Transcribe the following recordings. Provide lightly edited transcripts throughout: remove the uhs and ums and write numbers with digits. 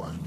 one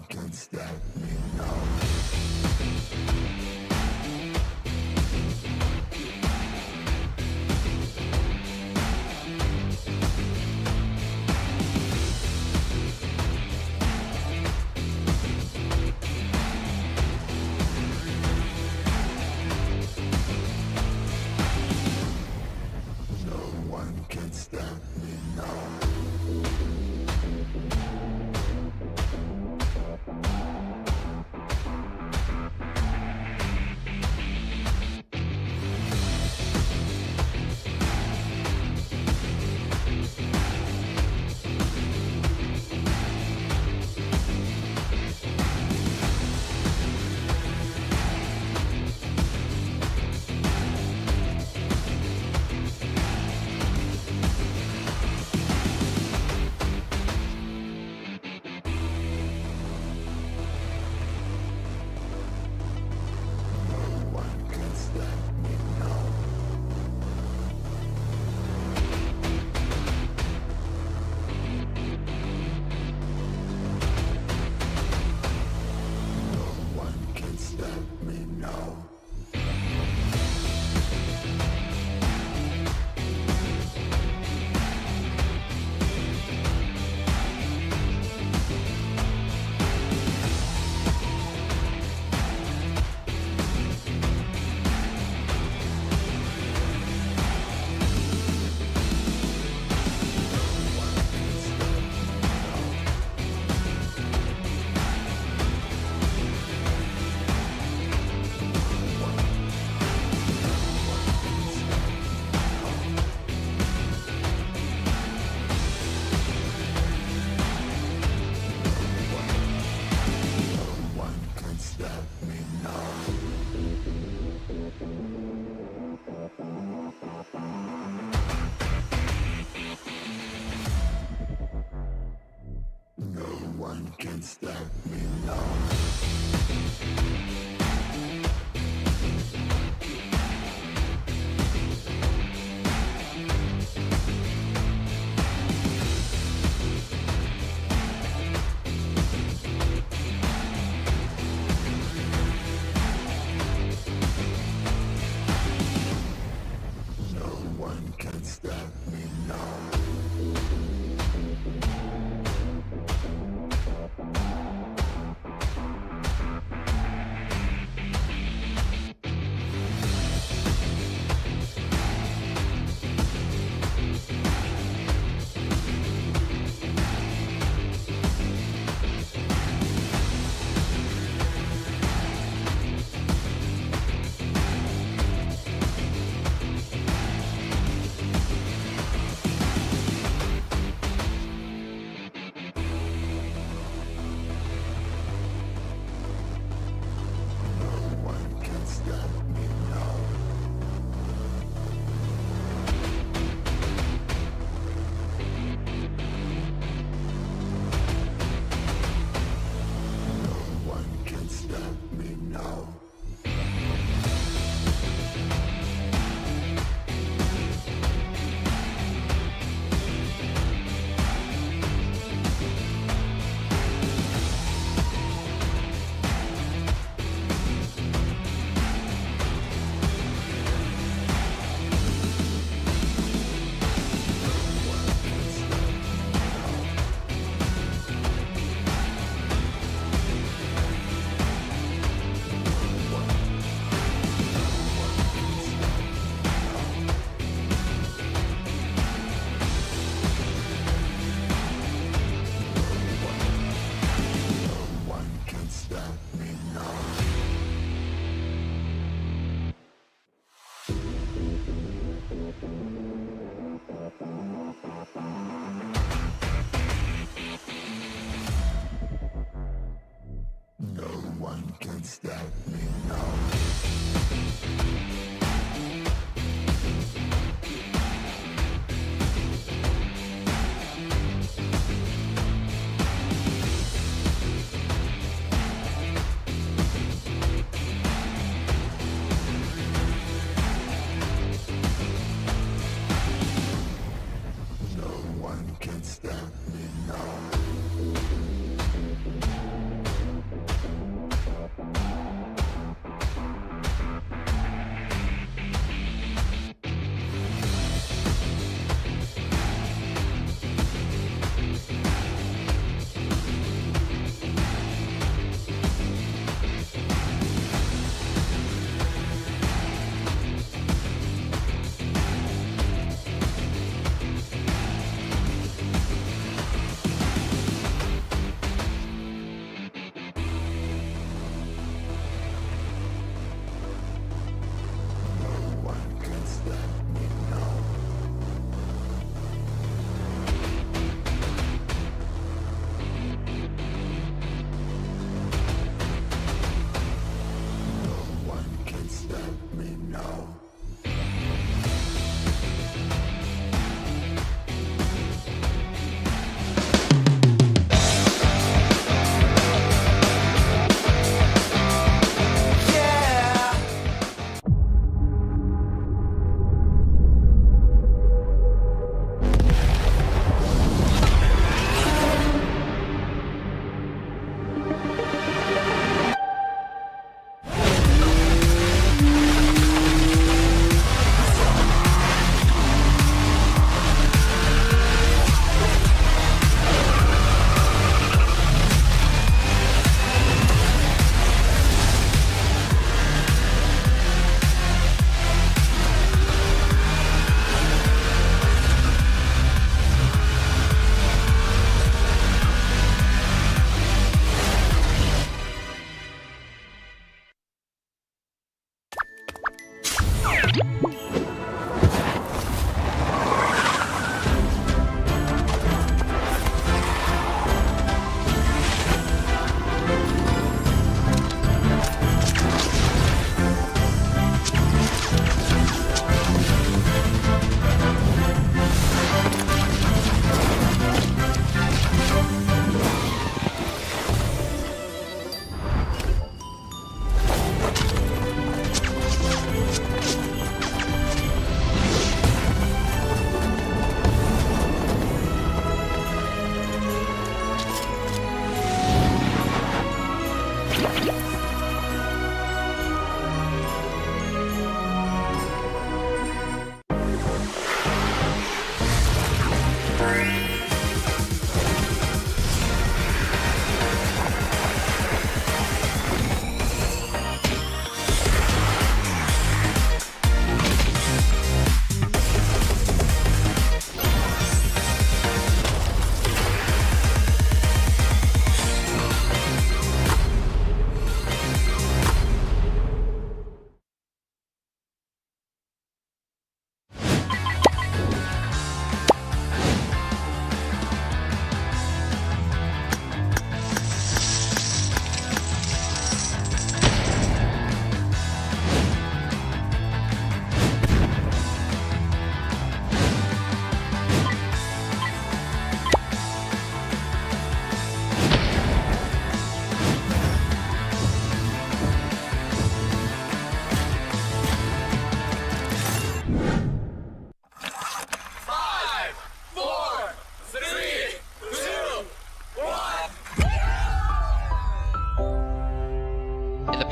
can stop me now.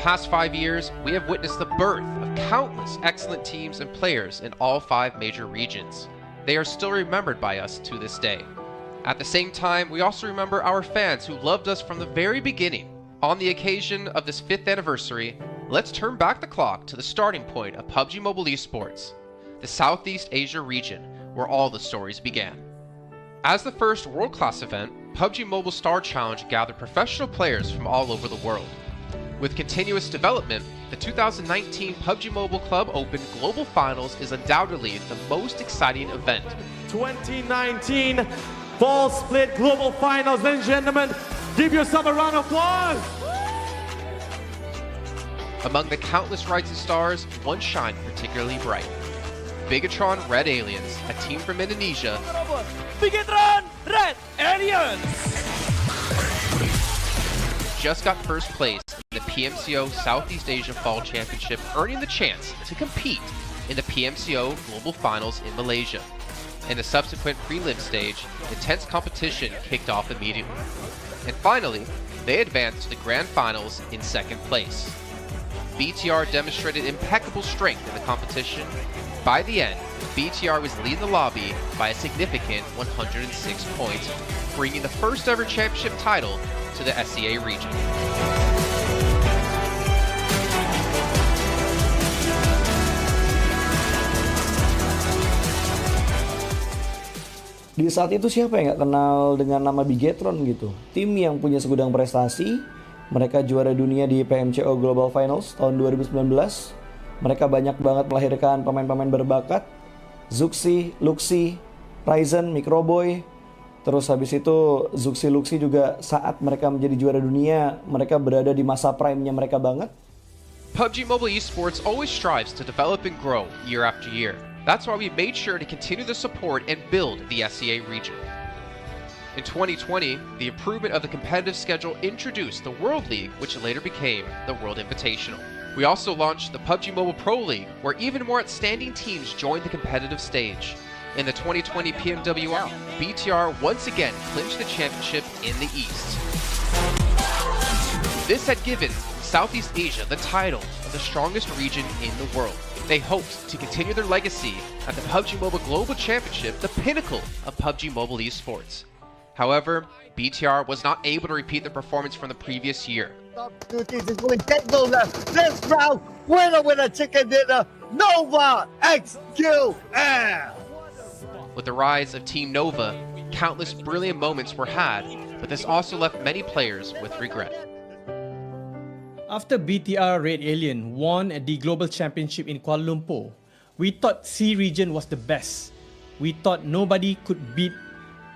past 5 years, we have witnessed the birth of countless excellent teams and players in all 5 major regions. They are still remembered by us to this day. At the same time, we also remember our fans who loved us from the very beginning. On the occasion of this 5th anniversary, let's turn back the clock to the starting point of PUBG Mobile esports, the Southeast Asia region, where all the stories began. As the first world-class event, PUBG Mobile Star Challenge gathered professional players from all over the world. With continuous development, the 2019 PUBG Mobile Club Open Global Finals is undoubtedly the most exciting event. 2019 Fall Split Global Finals, ladies and gentlemen, give yourself a round of applause! Among the countless rising stars, one shined particularly bright. Bigatron Red Aliens, a team from Indonesia, Bigatron Red Aliens just got first place in the PMCO Southeast Asia Fall Championship, earning the chance to compete in the PMCO Global Finals in Malaysia. In the subsequent prelim stage, intense competition kicked off immediately. And finally, they advanced to the Grand Finals in 2nd place. BTR demonstrated impeccable strength in the competition. By the end, BTR was leading the lobby by a significant 106 points, bringing the first ever championship title to the SEA region. Di saat itu siapa yang gak kenal dengan nama Bigatron gitu? Tim yang punya segudang prestasi, mereka juara dunia di PMCO Global Finals tahun 2019. Mereka banyak banget melahirkan pemain-pemain berbakat, Zuxi, Luxi, Ryzen, Microboy. Terus habis itu Zuxi, Luxi juga saat mereka menjadi juara dunia, mereka berada di masa prime-nya mereka banget. PUBG Mobile Esports always strives to develop and grow year after year. That's why we made sure to continue the support and build the SEA region. In 2020, the improvement of the competitive schedule introduced the World League, which later became the World Invitational. We also launched the PUBG Mobile Pro League, where even more outstanding teams joined the competitive stage. In the 2020 PMWL, BTR once again clinched the championship in the East. This had given Southeast Asia the title of the strongest region in the world. They hoped to continue their legacy at the PUBG Mobile Global Championship, the pinnacle of PUBG Mobile esports. However, BTR was not able to repeat the performance from the previous year. Top 2 teams is going to take over this round. Winner with a chicken dinner, Nova XQL. With the rise of Team Nova, countless brilliant moments were had, but this also left many players with regret. After BTR Red Alien won at the Global Championship in Kuala Lumpur, we thought C region was the best. We thought nobody could beat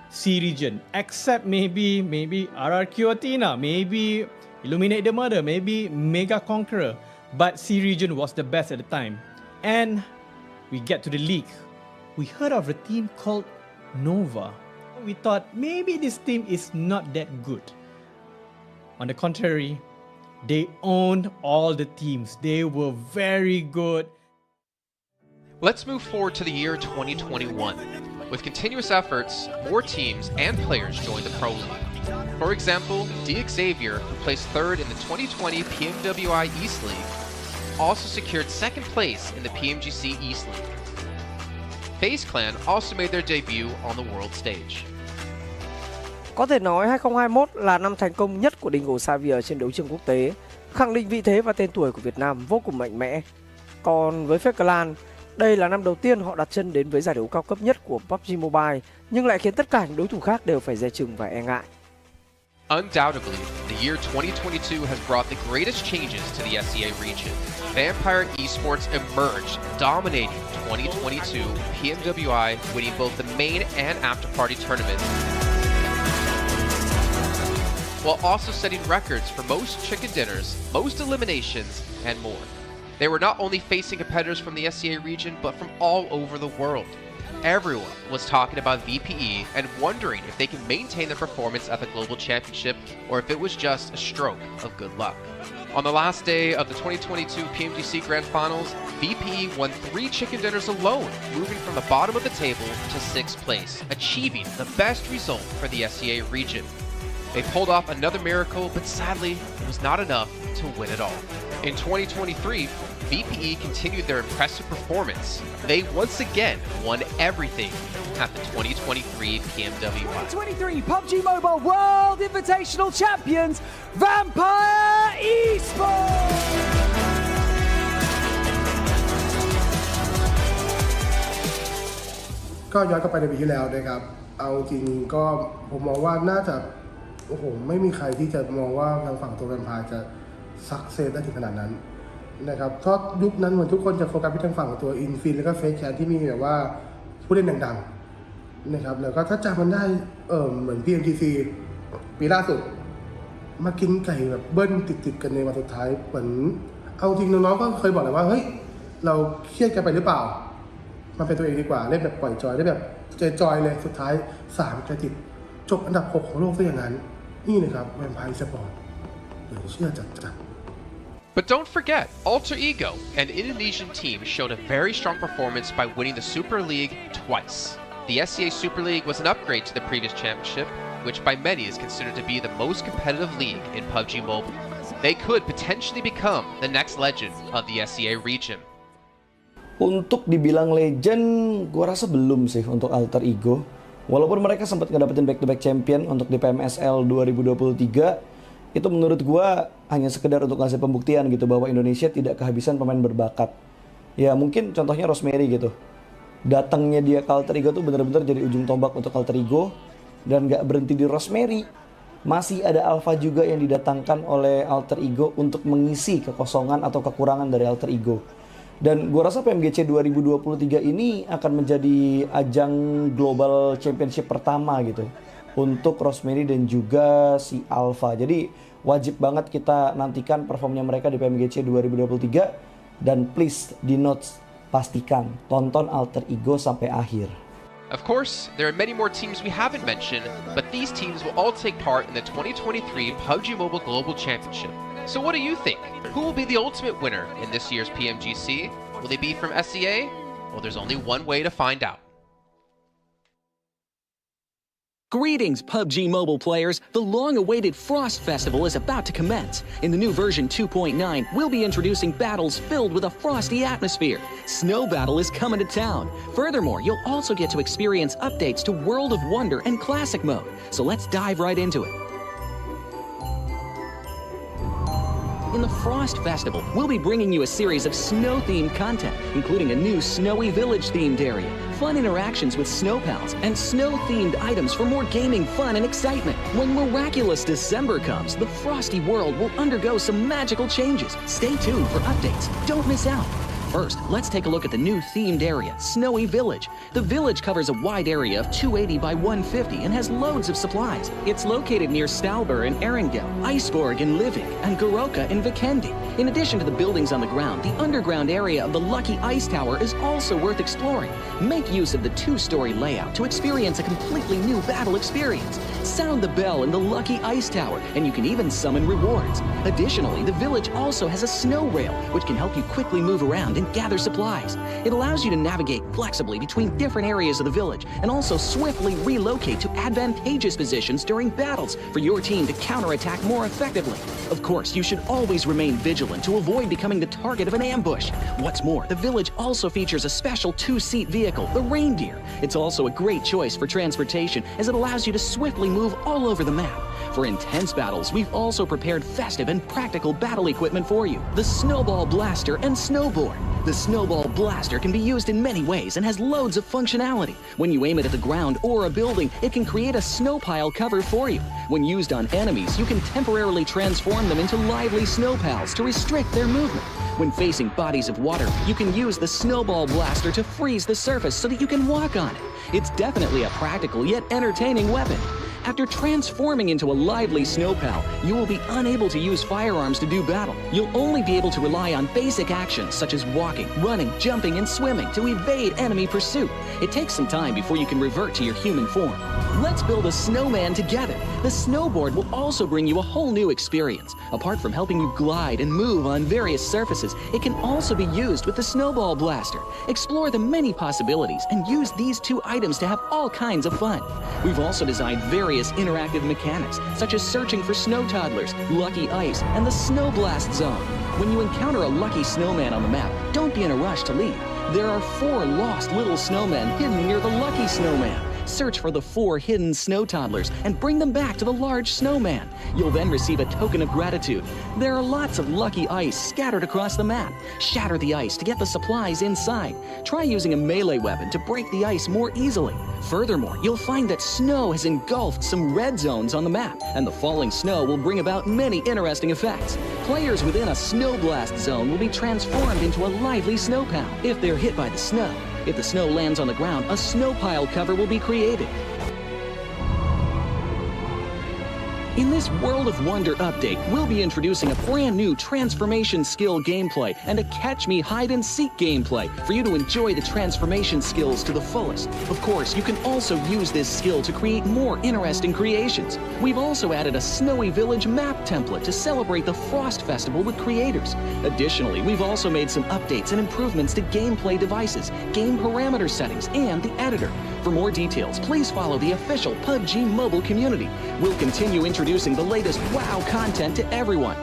C region except maybe RRQ Athena, maybe Illuminate the Murder, maybe Mega Conqueror, but C region was the best at the time. And we get to the league. We heard of a team called Nova. We thought maybe this team is not that good. On the contrary, they owned all the teams. They were very good. Let's move forward to the year 2021. With continuous efforts, more teams and players joined the Pro League. For example, Xavier, who placed 3rd in the 2020 PMWI East League, also secured 2nd place in the PMGC East League. FaZe Clan also made their debut on the world stage. Có thể nói 2021 là năm thành công nhất của Dingo Xavier trên đấu trường quốc tế, khẳng định vị thế và tên tuổi của Việt Nam vô cùng mạnh mẽ. Còn với FaZe Clan, đây là năm đầu tiên họ đặt chân đến với giải đấu cao cấp nhất của PUBG Mobile, nhưng lại khiến tất cả những đối thủ khác đều phải dè chừng và e ngại. Undoubtedly, the year 2022 has brought the greatest changes to the SEA region. Vampire Esports emerged, dominating 2022 PMWI, winning both the main and after-party tournaments, while also setting records for most chicken dinners, most eliminations, and more. They were not only facing competitors from the SEA region, but from all over the world. Everyone was talking about VPE and wondering if they can maintain their performance at the Global Championship or if it was just a stroke of good luck. On the last day of the 2022 PMGC Grand Finals, VPE won 3 chicken dinners alone, moving from the bottom of the table to 6th place, achieving the best result for the SEA region. They pulled off another miracle, but sadly, it was not enough to win it all. In 2023, VPE continued their impressive performance. They once again won everything at the 2023 PMWI. 2023 PUBG Mobile World Invitational Champions, Vampire Esports! ก็ย้อนกลับไปในปีที่แล้วนะครับเอาจริงก็ผมมองว่าน่าจะโอ้โหไม่มีใครที่จะมองว่าทางฝั่งตัวแวมไพร์จะซักเซสได้ถึงขนาดนั้นนะครับเพราะยุคนั้นเหมือนทุกคนจะโฟกัสไปทางฝั่งตัวอินฟินแล้วก็เฟสแคนที่มีแบบว่าผู้เล่นดังๆนะครับแล้วก็ถ้าจำมันได้เหมือน PMGC ปีล่าสุดมากินไก่แบบเบิ้ลติดๆกันในวันสุดท้ายเหมือนเอาจริงน้องๆก็เคยบอกเลยว่าเฮ้ยเราเครียดกันไปหรือเปล่ามันเป็นตัวเองดีกว่าเล่นแบบปล่อยจอยได้แบบจอยเลยสุดท้าย3 กระติดจบอันดับ 6 ของโลกซะอย่างนั้นนี่นะครับแวมไพร์สปอร์ตเหลือเชื่อจัด But don't forget, Alter Ego, an Indonesian team, showed a very strong performance by winning the Super League twice. The SCA Super League was an upgrade to the previous championship, which by many is considered to be the most competitive league in PUBG Mobile. They could potentially become the next legend of the SCA region. Untuk dibilang legend, gue rasa belum sih untuk Alter Ego. Walaupun mereka sempat ngedapetin back-to-back champion untuk di PMSL 2023, itu menurut gue hanya sekedar untuk ngasih pembuktian gitu bahwa Indonesia tidak kehabisan pemain berbakat. Ya mungkin contohnya Rosemary gitu. Datangnya dia ke Alter Ego tuh bener-bener jadi ujung tombak untuk Alter Ego. Dan gak berhenti di Rosemary. Masih ada Alpha juga yang didatangkan oleh Alter Ego untuk mengisi kekosongan atau kekurangan dari Alter Ego. Dan gue rasa PMGC 2023 ini akan menjadi ajang global championship pertama gitu untuk Rosemary dan juga si Alpha. Jadi wajib banget kita nantikan performnya mereka di PMGC 2023 dan please di notes pastikan tonton Alter Ego sampai akhir. Of course, there are many more teams we haven't mentioned, but these teams will all take part in the 2023 PUBG Mobile Global Championship. So what do you think? Who will be the ultimate winner in this year's PMGC? Will they be from SCA? Well, there's only one way to find out. Greetings, PUBG Mobile players! The long-awaited Frost Festival is about to commence. In the new version 2.9, we'll be introducing battles filled with a frosty atmosphere. Snow Battle is coming to town. Furthermore, you'll also get to experience updates to World of Wonder and Classic Mode. So let's dive right into it. In the Frost Festival, we'll be bringing you a series of snow-themed content, including a new Snowy Village-themed area, fun interactions with snow pals, and snow-themed items for more gaming fun and excitement. When miraculous December comes, the frosty world will undergo some magical changes. Stay tuned for updates. Don't miss out. First, let's take a look at the new themed area, Snowy Village. The village covers a wide area of 280 by 150 and has loads of supplies. It's located near Stalber in Erringdale, Iceborg in Livik, and Goroka in Vikendi. In addition to the buildings on the ground, the underground area of the Lucky Ice Tower is also worth exploring. Make use of the 2-story layout to experience a completely new battle experience. Sound the bell in the Lucky Ice Tower, and you can even summon rewards. Additionally, the village also has a snow rail, which can help you quickly move around and gather supplies. It allows you to navigate flexibly between different areas of the village and also swiftly relocate to advantageous positions during battles for your team to counterattack more effectively. Of course, you should always remain vigilant to avoid becoming the target of an ambush. What's more, the village also features a special 2-seat vehicle, the Reindeer. It's also a great choice for transportation as it allows you to swiftly move all over the map. For intense battles, we've also prepared festive and practical battle equipment for you, the Snowball Blaster and Snowboard. The Snowball Blaster can be used in many ways and has loads of functionality. When you aim it at the ground or a building, it can create a snow pile cover for you. When used on enemies, you can temporarily transform them into lively snow pals to restrict their movement. When facing bodies of water, you can use the Snowball Blaster to freeze the surface so that you can walk on it. It's definitely a practical yet entertaining weapon. After transforming into a lively snow pal, you will be unable to use firearms to do battle. You'll only be able to rely on basic actions such as walking, running, jumping, and swimming to evade enemy pursuit. It takes some time before you can revert to your human form. Let's build a snowman together. The snowboard will also bring you a whole new experience. Apart from helping you glide and move on various surfaces, it can also be used with the Snowball Blaster. Explore the many possibilities and use these 2 items to have all kinds of fun. We've also designed various interactive mechanics, such as searching for snow toddlers, lucky ice, and the Snow Blast Zone. When you encounter a lucky snowman on the map, don't be in a rush to leave. There are 4 lost little snowmen hidden near the lucky snowman. Search for the 4 hidden snow toddlers and bring them back to the large snowman. You'll then receive a token of gratitude. There are lots of lucky ice scattered across the map. Shatter the ice to get the supplies inside. Try using a melee weapon to break the ice more easily. Furthermore, you'll find that snow has engulfed some red zones on the map, and the falling snow will bring about many interesting effects. Players within a snow blast zone will be transformed into a lively snow pal if they're hit by the snow. If the snow lands on the ground, a snow pile cover will be created. In this World of Wonder update, we'll be introducing a brand new transformation skill gameplay and a catch me hide and seek gameplay for you to enjoy the transformation skills to the fullest. Of course, you can also use this skill to create more interesting creations. We've also added a Snowy Village map template to celebrate the Frost Festival with creators. Additionally, we've also made some updates and improvements to gameplay devices, game parameter settings, and the editor. For more details, please follow the official PUBG mobile community. We'll continue introducing the latest WoW content to everyone.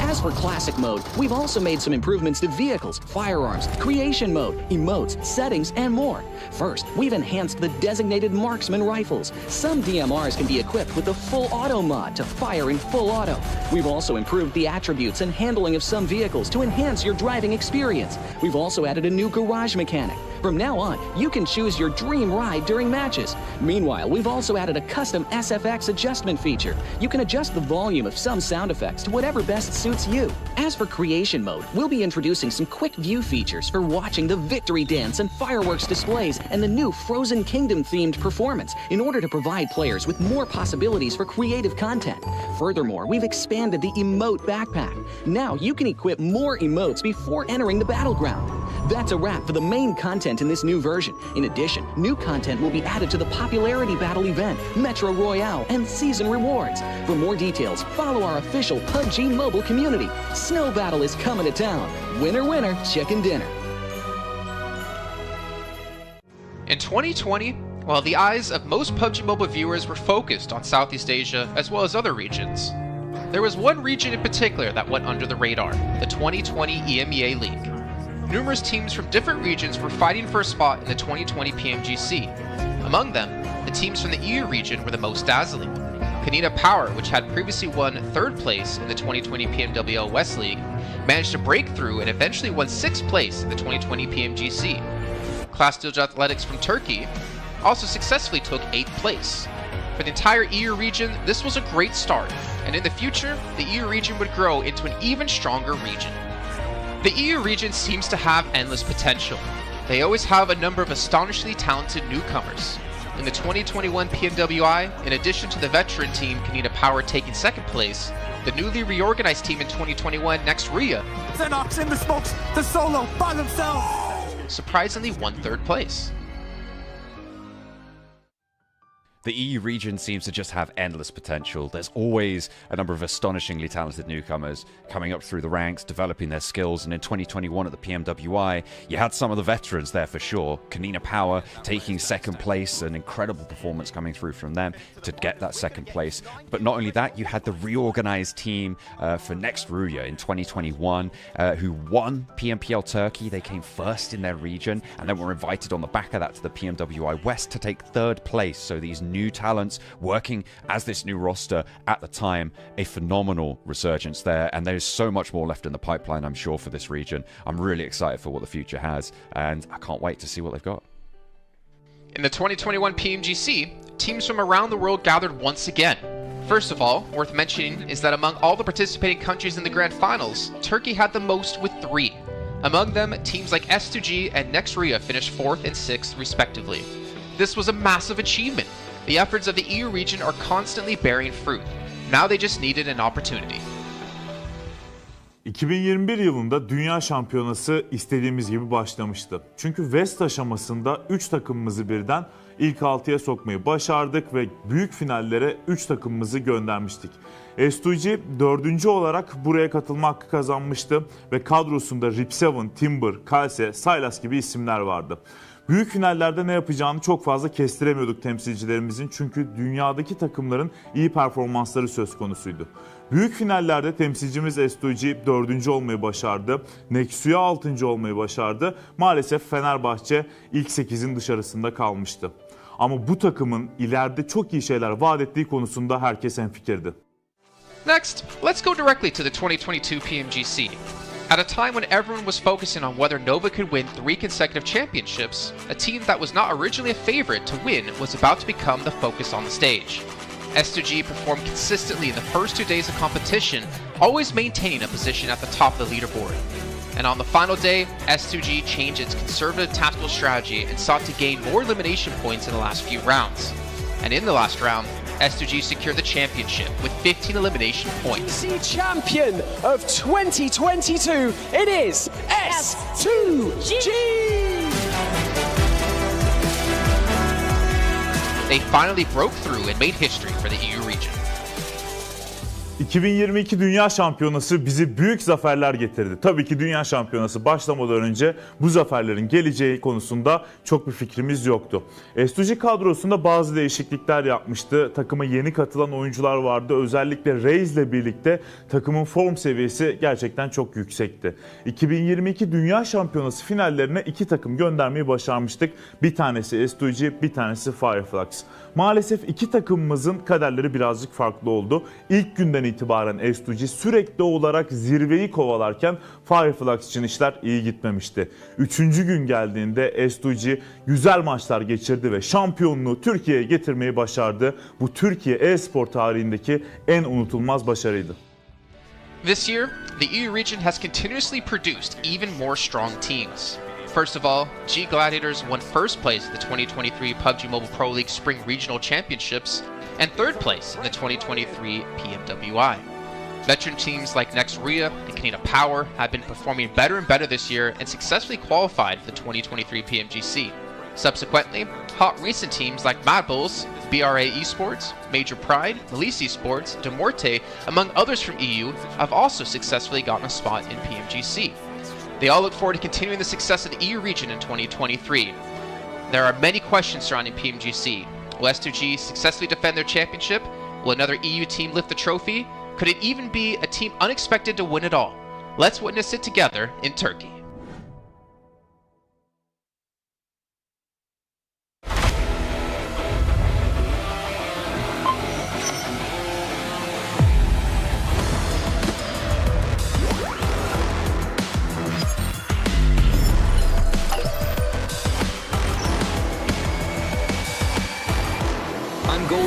As for Classic Mode, we've also made some improvements to vehicles, firearms, creation mode, emotes, settings, and more. First, we've enhanced the designated marksman rifles. Some DMRs can be equipped with the full auto mod to fire in full auto. We've also improved the attributes and handling of some vehicles to enhance your driving experience. We've also added a new garage mechanic. From now on, you can choose your dream ride during matches. Meanwhile, we've also added a custom SFX adjustment feature. You can adjust the volume of some sound effects to whatever best suits you. As for creation mode, we'll be introducing some quick view features for watching the victory dance and fireworks displays and the new Frozen Kingdom themed performance in order to provide players with more possibilities for creative content. Furthermore, we've expanded the emote backpack. Now you can equip more emotes before entering the battleground. That's a wrap for the main content in this new version. In addition, new content will be added to the popularity battle event, Metro Royale, and season rewards. For more details, follow our official PUBG mobile community. Snow Battle is coming to town. Winner, winner, chicken dinner. In 2020, while the eyes of most PUBG Mobile viewers were focused on Southeast Asia as well as other regions, there was one region in particular that went under the radar, the 2020 EMEA League. Numerous teams from different regions were fighting for a spot in the 2020 PMGC. Among them, the teams from the EU region were the most dazzling. Canina Power, which had previously won 3rd place in the 2020 PMWL West League, managed to break through and eventually won 6th place in the 2020 PMGC. Class Dilge Athletics from Turkey also successfully took 8th place. For the entire EU region, this was a great start, and in the future, the EU region would grow into an even stronger region. The EU region seems to have endless potential. They always have a number of astonishingly talented newcomers. In the 2021 PMWI, in addition to the veteran team Canina Power taking 2nd place, the newly reorganized team in 2021, Next Ria, Xenox in the smokes, the solo by themselves, surprisingly won 3rd place. The EU region seems to just have endless potential. There's always a number of astonishingly talented newcomers coming up through the ranks, developing their skills, and in 2021 at the PMWI, you had some of the veterans there for sure. Canina Power taking 2nd place, an incredible performance coming through from them to get that 2nd place. But not only that, you had the reorganized team for Next Ruya in 2021 who won PMPL Turkey. They came 1st in their region and then were invited on the back of that to the PMWI West to take 3rd place. So these new talents working as this new roster at the time, a phenomenal resurgence there, and there's so much more left in the pipeline, I'm sure, for this region. I'm really excited for what the future has, and I can't wait to see what they've got. In the 2021 PMGC, teams from around the world gathered once again. First of all, worth mentioning is that among all the participating countries in the grand finals, Turkey had the most with 3. Among them, teams like S2G and Next Ria finished 4th and 6th respectively. This was a massive achievement. The efforts of the EU region are constantly bearing fruit. Now they just needed an opportunity. 2021 yılında Dünya Şampiyonası istediğimiz gibi başlamıştı. Çünkü West aşamasında 3 takımımızı birden ilk 6'ya sokmayı başardık ve büyük finallere 3 takımımızı göndermiştik. S2G 4. olarak buraya katılma hakkı kazanmıştı ve kadrosunda Rip7, Timber, Kalse, Sylas gibi isimler vardı. Büyük finallerde ne yapacağını çok fazla kestiremiyorduk temsilcilerimizin çünkü dünyadaki takımların iyi performansları söz konusuydu. Büyük finallerde temsilcimiz S2G 4. olmayı başardı. Nexu'ya 6. olmayı başardı. Maalesef Fenerbahçe ilk 8'in dışarısında kalmıştı. Ama bu takımın ileride çok iyi şeyler vaat ettiği konusunda herkes hemfikirdi. Next, let's go directly to the 2022 PMGC. At a time when everyone was focusing on whether Nova could win 3 consecutive championships, a team that was not originally a favorite to win was about to become the focus on the stage. S2G performed consistently in the first 2 days of competition, always maintaining a position at the top of the leaderboard. And on the final day, S2G changed its conservative tactical strategy and sought to gain more elimination points in the last few rounds. And in the last round, S2G secured the championship with 15 elimination points. The champion of 2022, it is S2G! They finally broke through and made history for the EU region. 2022 Dünya Şampiyonası bizi büyük zaferler getirdi. Tabii ki Dünya Şampiyonası başlamadan önce bu zaferlerin geleceği konusunda çok bir fikrimiz yoktu. S2G kadrosunda bazı değişiklikler yapmıştı. Takıma yeni katılan oyuncular vardı. Özellikle Reis ile birlikte takımın form seviyesi gerçekten çok yüksekti. 2022 Dünya Şampiyonası finallerine 2 takım göndermeyi başarmıştık. Bir tanesi S2G, bir tanesi Fireflux. Maalesef 2 takımımızın kaderleri birazcık farklı oldu. İlk günden itibaren S2G sürekli olarak zirveyi kovalarken Fireflux için işler iyi gitmemişti. 3. gün geldiğinde S2G güzel maçlar geçirdi ve şampiyonluğu Türkiye'ye getirmeyi başardı. Bu Türkiye e-spor tarihindeki en unutulmaz başarıydı. This year, the EU region has continuously produced even more strong teams. First of all, G Gladiators won first place at the 2023 PUBG Mobile Pro League Spring Regional Championships and third place in the 2023 PMWI. Veteran teams like Nexuria and Canada Power have been performing better and better this year and successfully qualified for the 2023 PMGC. Subsequently, hot recent teams like Mad Bulls, BRA Esports, Major Pride, Melise Esports, Demorte, among others from EU, have also successfully gotten a spot in PMGC. They all look forward to continuing the success of the EU region in 2023. There are many questions surrounding PMGC. Will S2G successfully defend their championship? Will another EU team lift the trophy? Could it even be a team unexpected to win it all? Let's witness it together in Turkey.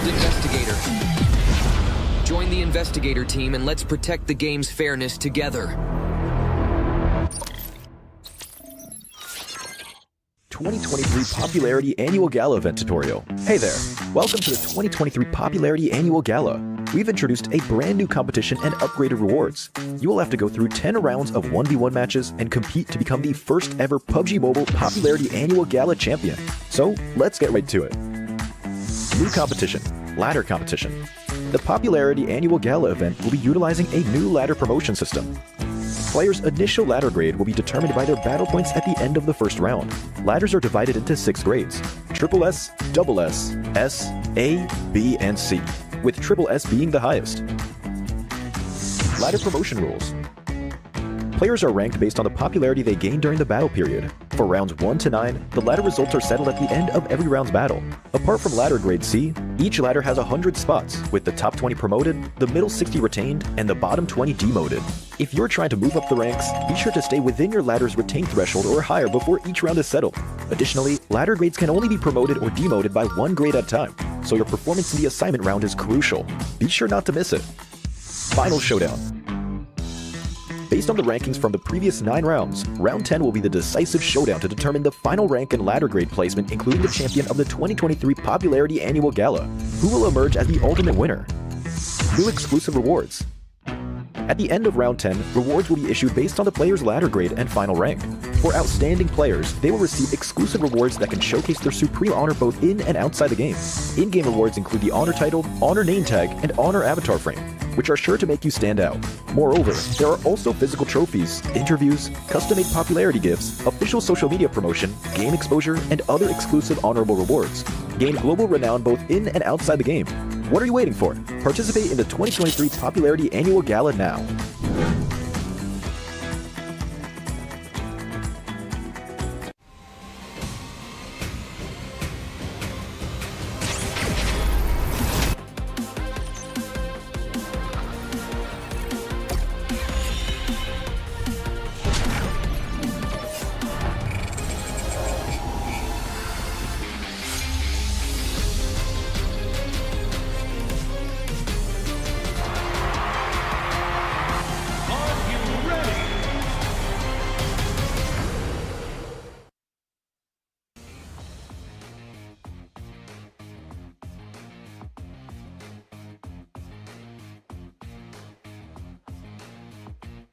Investigator. Join the Investigator team and let's protect the game's fairness together. 2023 Popularity Annual Gala event tutorial. Hey there, welcome to the 2023 Popularity Annual Gala. We've introduced a brand new competition and upgraded rewards. You will have to go through 10 rounds of 1v1 matches and compete to become the first ever PUBG Mobile Popularity Annual Gala champion. So let's get right to it. New competition, ladder competition. The Popularity Annual Gala event will be utilizing a new ladder promotion system. Players' initial ladder grade will be determined by their battle points at the end of the first round. Ladders are divided into 6 grades: Triple S, Double S, S, A, B, and C, with Triple S being the highest. Ladder promotion rules. Players are ranked based on the popularity they gain during the battle period. For rounds 1 to 9, the ladder results are settled at the end of every round's battle. Apart from ladder grade C, each ladder has 100 spots, with the top 20 promoted, the middle 60 retained, and the bottom 20 demoted. If you're trying to move up the ranks, be sure to stay within your ladder's retained threshold or higher before each round is settled. Additionally, ladder grades can only be promoted or demoted by 1 grade at a time, so your performance in the assignment round is crucial. Be sure not to miss it. Final showdown. Based on the rankings from the previous 9 rounds, round 10 will be the decisive showdown to determine the final rank and ladder grade placement, including the champion of the 2023 Popularity Annual Gala, who will emerge as the ultimate winner. New exclusive rewards. At the end of round 10, rewards will be issued based on the player's ladder grade and final rank. For outstanding players, they will receive exclusive rewards that can showcase their supreme honor both in and outside the game. In-game rewards include the honor title, honor name tag, and honor avatar frame. which are sure to make you stand out. Moreover, there are also physical trophies, interviews, custom-made popularity gifts, official social media promotion, game exposure, and other exclusive honorable rewards. Gain global renown both in and outside the game. What are you waiting for? Participate in the 2023 Popularity Annual Gala now.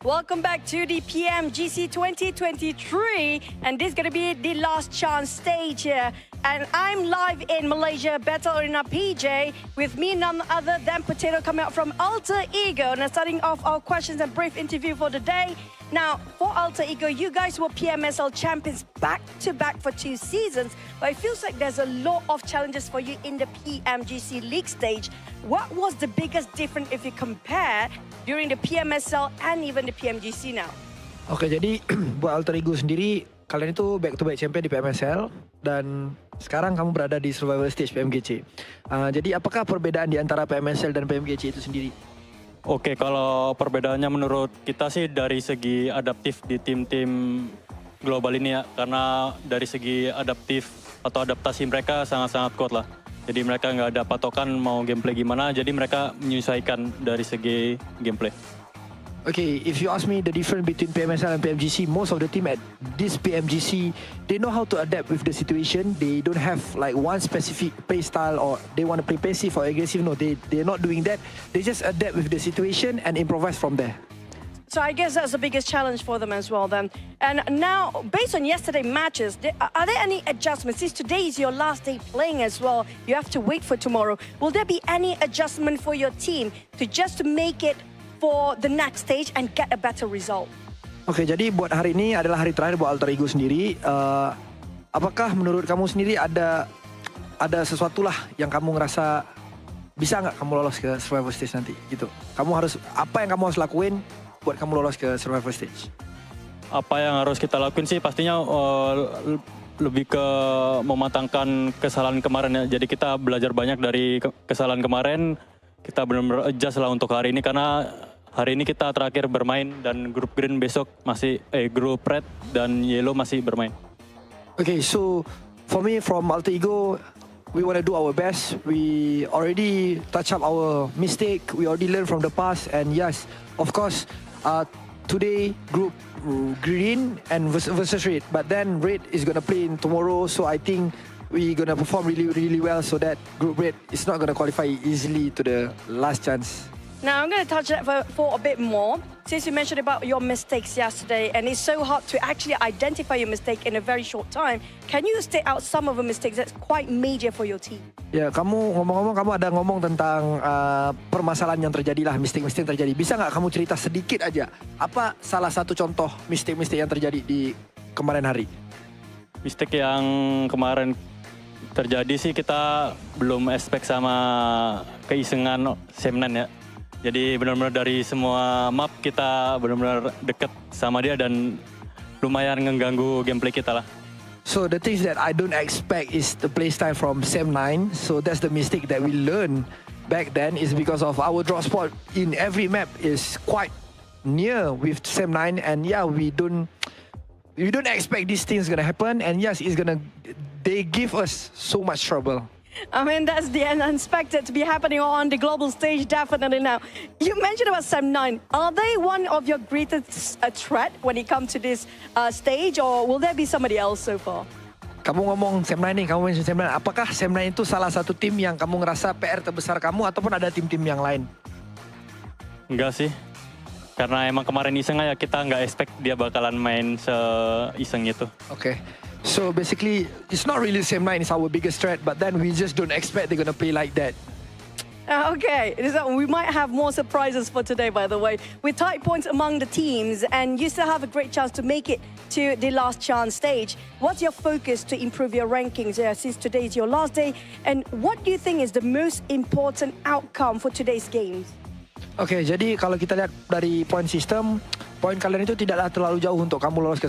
Welcome back to the PMGC 2023, and this is going to be the last chance stage here. And I'm live in Malaysia, Battle Arena PJ, with me none other than Potato coming out from Alter Ego. Now starting off our questions and brief interview for the day. Now, for Alter Ego, you guys were PMSL champions back-to-back for 2 seasons, but it feels like there's a lot of challenges for you in the PMGC League stage. What was the biggest difference if you compare during the PMSL and even the PMGC now? Oke, jadi buat Alter Ego sendiri, kalian itu back-to-back champion di PMSL dan sekarang kamu berada di survival stage PMGC. Jadi apakah perbedaan di antara PMSL dan PMGC itu sendiri? Oke, kalau perbedaannya menurut kita sih dari segi adaptif di tim-tim global ini ya. Karena dari segi adaptif atau adaptasi mereka sangat-sangat kuat lah. Jadi mereka nggak ada patokan mau gameplay gimana, jadi mereka menyesuaikan dari segi gameplay. Okay, if you ask me the difference between PMSL and PMGC, most of the team at this PMGC, they know how to adapt with the situation. They don't have like one specific play style or they want to play passive or aggressive. No, they're not doing that. They just adapt with the situation and improvise from there. So I guess that's the biggest challenge for them as well then. And now, based on yesterday's matches, are there any adjustments? Since today is your last day playing as well, you have to wait for tomorrow. Will there be any adjustment for your team to make it for the next stage and get a better result? Oke, jadi buat hari ini adalah hari terakhir buat Alter Ego sendiri. Apakah menurut kamu sendiri ada sesuatu lah yang kamu ngerasa bisa nggak kamu lolos ke survival stage nanti gitu? Apa yang kamu harus lakuin buat kamu lolos ke survival stage? Apa yang harus kita lakuin sih pastinya lebih ke mematangkan kesalahan kemarin ya. Jadi kita belajar banyak dari kesalahan kemarin. Kita benar-benar adjust lah untuk hari ini karena hari ini kita terakhir bermain dan grup green besok masih grup red dan yellow masih bermain. Okay, so for me from Alter Ego, we want to do our best. We already touch up our mistake. We already learned from the past, and yes, of course, today group green and versus red. But then red is gonna play in tomorrow, so I think we're gonna perform really well so that group red is not gonna qualify easily to the last chance. Now I'm gonna touch that for a bit more. Since you mentioned about your mistakes yesterday, and it's so hard to actually identify your mistake in a very short time, can you state out some of the mistakes that's quite major for your team? Ya, kamu ngomong-ngomong, kamu ada ngomong tentang permasalahan yang terjadi lah, mistake-mistake yang terjadi. Bisa nggak kamu cerita sedikit aja, apa salah satu contoh mistake-mistake yang terjadi di kemarin hari? Mistake yang kemarin terjadi sih kita belum expect sama keisengan Semnan ya. Jadi benar-benar dari semua map kita benar-benar deket sama dia dan lumayan mengganggu gameplay kita lah. So the things that I don't expect is the playstyle from Sem9. So that's the mistake that we learned back then is because of our drop spot in every map is quite near with Sem9, and yeah, we don't expect these things gonna happen, and yes, they give us so much trouble. I mean, that's the unexpected to be happening on the global stage, definitely now. You mentioned about Sem9. Are they one of your greatest threat when it comes to this stage, or will there be somebody else so far? Kamu ngomong Sem9 nih, kamu mention Sem9. Apakah Sem9 itu salah satu tim yang kamu ngerasa PR terbesar kamu, ataupun ada tim-tim yang lain? Enggak sih. Karena emang kemarin iseng aja, kita nggak expect dia bakalan main se-iseng itu. Okay. So basically, it's not really Sem9 is our biggest threat, but then we just don't expect they're gonna play like that. Okay, so we might have more surprises for today, by the way. With tight points among the teams, and you still have a great chance to make it to the last chance stage. What's your focus to improve your rankings since today is your last day? And what do you think is the most important outcome for today's games? Oke, jadi kalau kita lihat dari point system, poin kalian itu tidaklah terlalu jauh untuk kamu lolos ke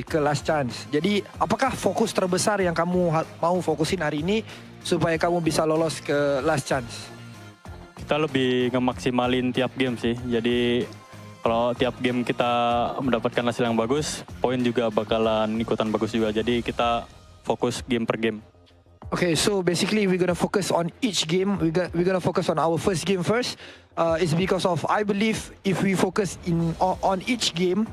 ke last chance. Jadi, apakah fokus terbesar yang kamu mau fokusin hari ini supaya kamu bisa lolos ke last chance? Kita lebih ngemaksimalin tiap game sih. Jadi kalau tiap game kita mendapatkan hasil yang bagus, poin juga bakalan ikutan bagus juga. Jadi kita fokus game per game. Okay, so basically we're gonna focus on each game. We're gonna focus on our first game first. It's because of I believe if we focus on each game,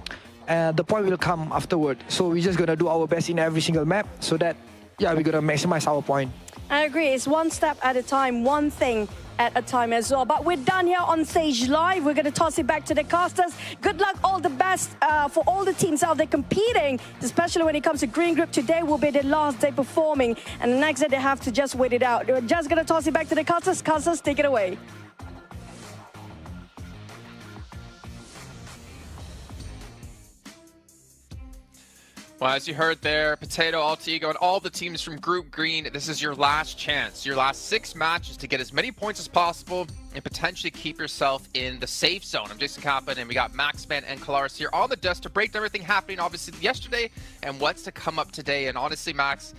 the point will come afterward. So we're just gonna do our best in every single map so that we're gonna maximize our point. I agree. It's one step at a time, one thing at a time as well. But we're done here on Stage Live. We're going to toss it back to the casters. Good luck, all the best for all the teams out there competing, especially when it comes to Green Group. Today will be the last day performing, and the next day they have to just wait it out. We're just going to toss it back to the casters. Casters, take it away. Well, as you heard there, Potato, Alter Ego, and all the teams from Group Green, this is your last chance. Your last 6 matches to get as many points as possible and potentially keep yourself in the safe zone. I'm Jason Kaplan, and we got Maxman and Kalaris here on the desk to break down everything happening, obviously, yesterday and what's to come up today. And honestly, Max,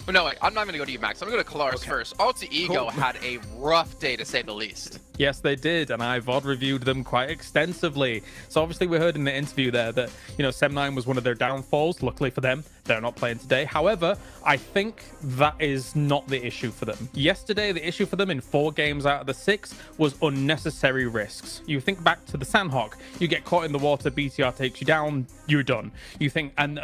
well, no, wait, I'm not going to go to you, Max. I'm going to go to Kalaris first. Alter Ego had a rough day, to say the least. Yes, they did, and I VOD reviewed them quite extensively. So obviously we heard in the interview there that, Sem9 was one of their downfalls. Luckily for them, they're not playing today. However, I think that is not the issue for them. Yesterday, the issue for them in 4 games out of the 6 was unnecessary risks. You think back to the Sandhawk, you get caught in the water, BTR takes you down, you're done. You think, and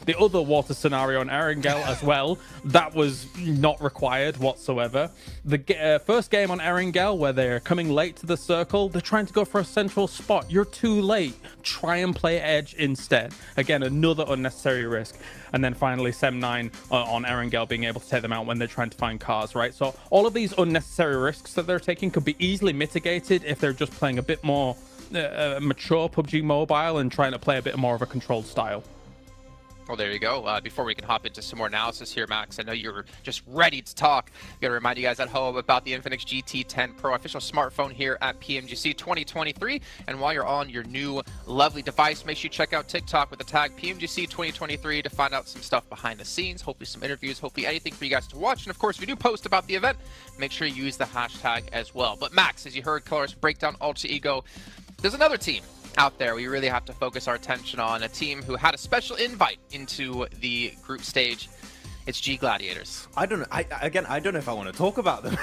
the other water scenario on Erangel as well, that was not required whatsoever. The first game on Erangel, where they're coming late to the circle, they're trying to go for a central spot. You're too late. Try and play edge instead. Again, another unnecessary risk. And then finally, Sem9 on Erangel being able to take them out when they're trying to find cars, right? So all of these unnecessary risks that they're taking could be easily mitigated if they're just playing a bit more mature PUBG Mobile and trying to play a bit more of a controlled style. Well, there you go. Before we can hop into some more analysis here, Max, I know you're just ready to talk. I'm going to remind you guys at home about the Infinix GT10 Pro official smartphone here at PMGC 2023. And while you're on your new lovely device, make sure you check out TikTok with the tag PMGC 2023 to find out some stuff behind the scenes, hopefully some interviews, hopefully anything for you guys to watch. And of course, if you do post about the event, make sure you use the hashtag as well. But Max, as you heard Kalaris break down Alter Ego, there's another team out there we really have to focus our attention on, a team who had a special invite into the group stage. It's G Gladiators. I don't know. I don't know if I want to talk about them.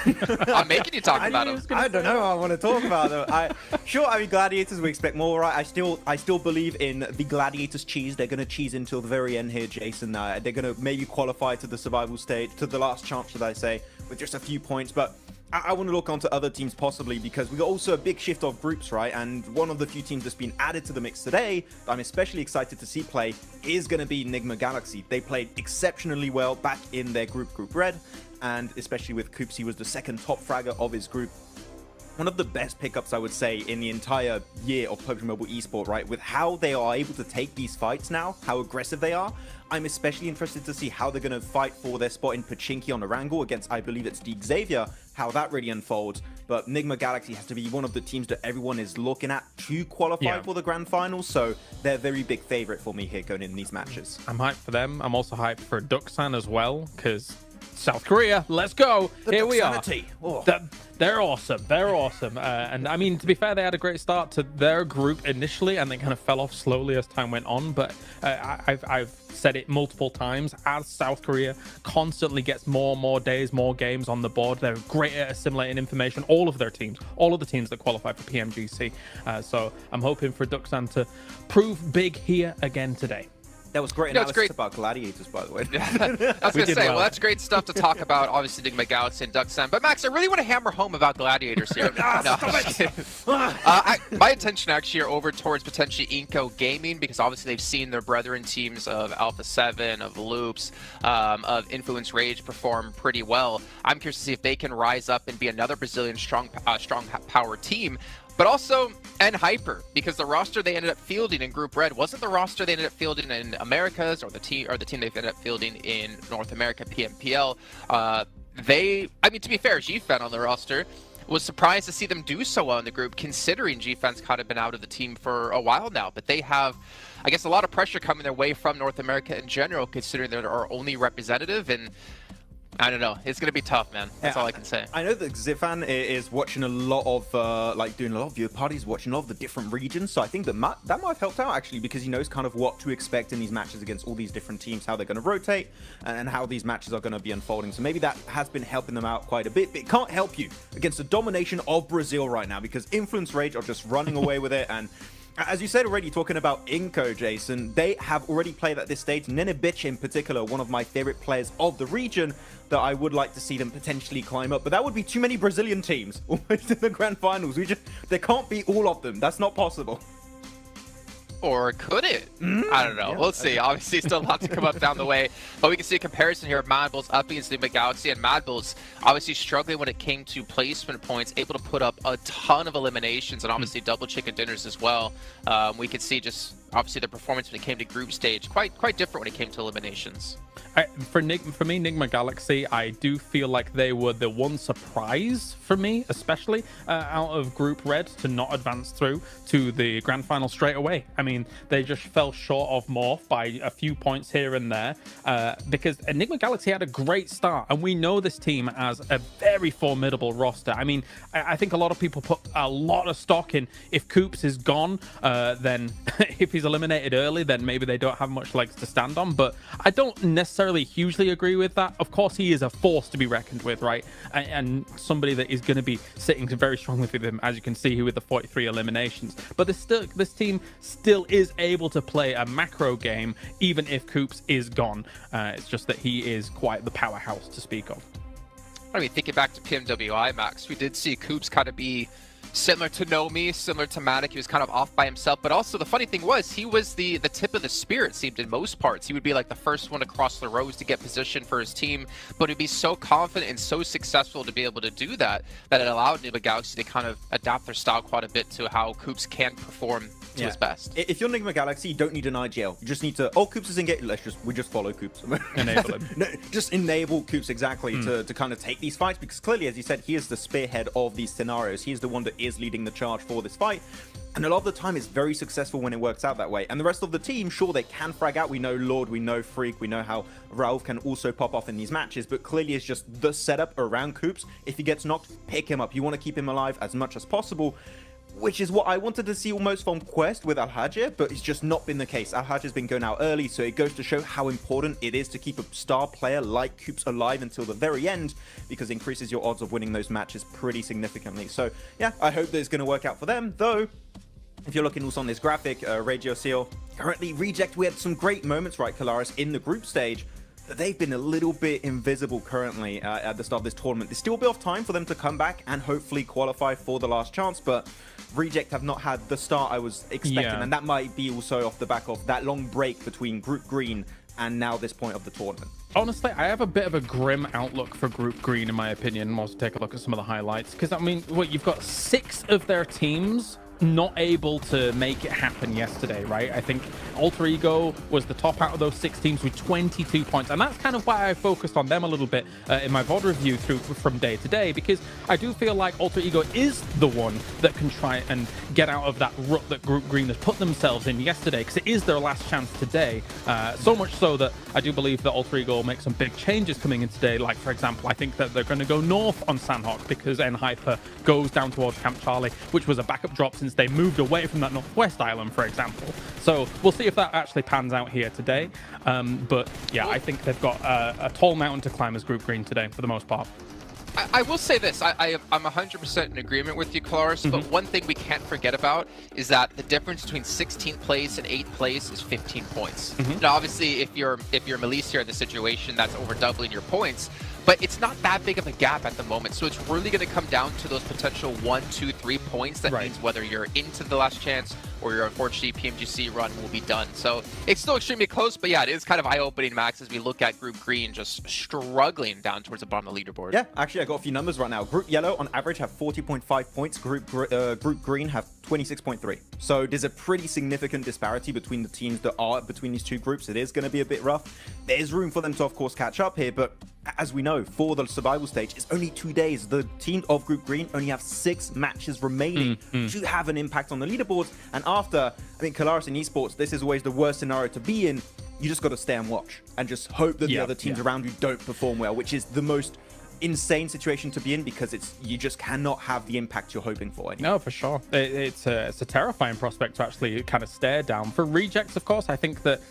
I'm making you talk about them. I don't know if I want to talk about them. I mean, Gladiators, we expect more, right? I still believe in the Gladiators cheese. They're going to cheese until the very end here, Jason. They're going to maybe qualify to the survival stage, to the last chance, should I say, with just a few points. But I want to look onto other teams possibly, because we got also a big shift of groups, right? And one of the few teams that's been added to the mix today that I'm especially excited to see play is going to be Nigma Galaxy. They played exceptionally well back in their Group Red, and especially with Coops, he was the second top fragger of his group. One of the best pickups, I would say, in the entire year of PUBG Mobile eSport, right? With how they are able to take these fights now, how aggressive they are. I'm especially interested to see how they're going to fight for their spot in Pachinki on the Wrangle against, I believe it's the Xavier, how that really unfolds. But Nigma Galaxy has to be one of the teams that everyone is looking at to qualify for the Grand Finals, so they're a very big favorite for me here going in these matches. I'm hyped for them. I'm also hyped for Duxan as well, because South Korea, let's go. Here we are. Oh. They're awesome. They're awesome. And I mean, to be fair, they had a great start to their group initially, and they kind of fell off slowly as time went on. But I've said it multiple times, as South Korea constantly gets more and more days, more games on the board, they're great at assimilating information. All of their teams, all of the teams that qualify for PMGC. So I'm hoping for Duxan to prove big here again today. That was great analysis about gladiators, by the way. I was going to say, well, that's great stuff to talk about, obviously, Enigma Galaxy and Duxan. But, Max, I really want to hammer home about gladiators here. My attention actually are over towards potentially Inco Gaming, because obviously they've seen their brethren teams of Alpha 7, of Loops, of Influence Rage perform pretty well. I'm curious to see if they can rise up and be another Brazilian strong power team. But also Hyper, because the roster they ended up fielding in Group Red wasn't the roster they ended up fielding in Americas, or the team they ended up fielding in North America PMPL. I mean, to be fair, GFan on the roster was surprised to see them do so well in the group, considering GFan's kind of been out of the team for a while now. But they have, I guess, a lot of pressure coming their way from North America in general, considering they're our only representative. And I don't know. It's going to be tough, man. That's all I can say. I know that Zifan is watching a lot of, doing a lot of viewer parties, watching a lot of the different regions. So I think that might have helped out, actually, because he knows kind of what to expect in these matches against all these different teams, how they're going to rotate, and how these matches are going to be unfolding. So maybe that has been helping them out quite a bit. But it can't help you against the domination of Brazil right now, because Influence Rage are just running away with it. And as you said already, talking about Inco, Jason, they have already played at this stage. Nenebich in particular, one of my favorite players of the region, that I would like to see them potentially climb up. But that would be too many Brazilian teams almost in the grand finals. There can't be all of them. That's not possible. Or could it? I don't know. Yeah. We'll see. Obviously, still a lot to come up down the way. But we can see a comparison here of Mad Bulls up against Enigma Galaxy. And Mad Bulls obviously struggling when it came to placement points, able to put up a ton of eliminations and obviously double chicken dinners as well. We could see just obviously the performance when it came to group stage quite different when it came to eliminations. For me, Enigma Galaxy, I do feel like they were the one surprise for me, especially out of Group Red, to not advance through to the grand final straight away. I mean, they just fell short of Morph by a few points here and there, because Enigma Galaxy had a great start, and we know this team as a very formidable roster. I mean, I think a lot of people put a lot of stock in if Coops is gone, then if he's eliminated early, then maybe they don't have much legs to stand on. But I don't necessarily hugely agree with that. Of course, he is a force to be reckoned with, right? And somebody that is going to be sitting very strongly with him, as you can see here with the 43 eliminations. But this team still is able to play a macro game, even if Coops is gone. It's just that he is quite the powerhouse to speak of. I mean, thinking back to PMWI, Max, we did see Coops kind of be similar to Nomi, similar to Matic. He was kind of off by himself, but also the funny thing was he was the tip of the spear, it seemed, in most parts. He would be like the first one across the rows to get position for his team, but he'd be so confident and so successful to be able to do that it allowed Enigma Galaxy to kind of adapt their style quite a bit to how Coops can perform to his best. If you're Enigma Galaxy, you don't need an IGL. You just need to, Coops is in game, we just follow Coops. Enable him. No, just enable Coops, exactly, to kind of take these fights, because clearly, as you said, he is the spearhead of these scenarios. He is the one that is leading the charge for this fight, and a lot of the time it's very successful when it works out that way. And the rest of the team, sure, they can frag out. We know Lord, we know Freak, we know how Rauf can also pop off in these matches, but clearly it's just the setup around Coops. If he gets knocked, pick him up. You want to keep him alive as much as possible, which is what I wanted to see almost from Quest with Al-Hajir, but it's just not been the case. Al-Hajir's been going out early, so it goes to show how important it is to keep a star player like Coops alive until the very end, because it increases your odds of winning those matches pretty significantly. So yeah, I hope that it's going to work out for them, though. If you're looking also on this graphic, Radio Seal, currently Reject, we had some great moments, right, Kalaris, in the group stage. They've been a little bit invisible currently at the start of this tournament. There's still a bit of time for them to come back and hopefully qualify for the last chance, but Reject have not had the start I was expecting, and that might be also off the back of that long break between Group Green and now this point of the tournament. Honestly, I have a bit of a grim outlook for Group Green, in my opinion, once we take a look at some of the highlights, because, I mean, you've got 6 of their teams not able to make it happen yesterday, right? I think Alter Ego was the top out of those 6 teams with 22 points, and that's kind of why I focused on them a little bit in my VOD review from day to day, because I do feel like Alter Ego is the one that can try and get out of that rut that Group Green has put themselves in yesterday, because it is their last chance today. So much so that I do believe that Alter Ego will make some big changes coming in today. Like, for example, I think that they're going to go north on Sandhawk because Hyper goes down towards Camp Charlie, which was a backup drop since they moved away from that northwest island, for example. So we'll see if that actually pans out here today. But yeah, I think they've got a tall mountain to climb as Group Green today for the most part. I will say this, I'm 100% in agreement with you, Klaus, but one thing we can't forget about is that the difference between 16th place and 8th place is 15 points. Now, obviously, if you're Milicia in the situation, that's over doubling your points, but it's not that big of a gap at the moment, so it's really going to come down to those potential 1, 2, 3 points. That means whether you're into the last chance or your unfortunately PMGC run will be done. So it's still extremely close, but yeah, it is kind of eye-opening, Max, as we look at Group Green just struggling down towards the bottom of the leaderboard. Yeah, actually, I got a few numbers right now. Group Yellow, on average, have 40.5 points. Group Green have 26.3. So there's a pretty significant disparity between the teams that are between these two groups. It is going to be a bit rough. There's room for them to, of course, catch up here, but as we know, for the survival stage, it's only 2 days. The team of Group Green only have 6 matches remaining to have an impact on the leaderboards. And after, I mean, Kalaris in esports, this is always the worst scenario to be in. You just got to stay and watch and just hope that the other teams around you don't perform well, which is the most insane situation to be in, because you just cannot have the impact you're hoping for anymore. No, for sure. It's a terrifying prospect to actually kind of stare down. For Rejects, of course, I think that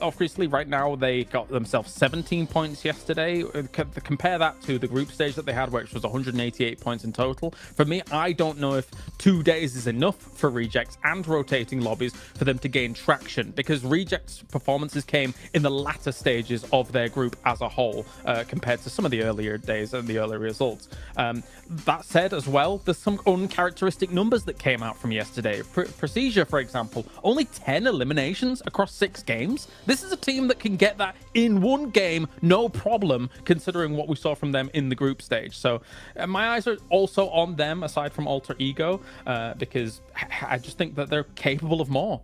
obviously right now they got themselves 17 points yesterday. Compare that to the group stage that they had, which was 188 points in total. For me, I don't know if 2 days is enough for Rejects and rotating lobbies for them to gain traction, because Rejects' performances came in the latter stages of their group as a whole, compared to some of the earlier days and the early results. That said, as well, there's some uncharacteristic numbers that came out from yesterday. Procedure, for example, only 10 eliminations across 6 games. This is a team that can get that in one game, no problem, considering what we saw from them in the group stage. So my eyes are also on them, aside from Alter Ego, because I just think that they're capable of more.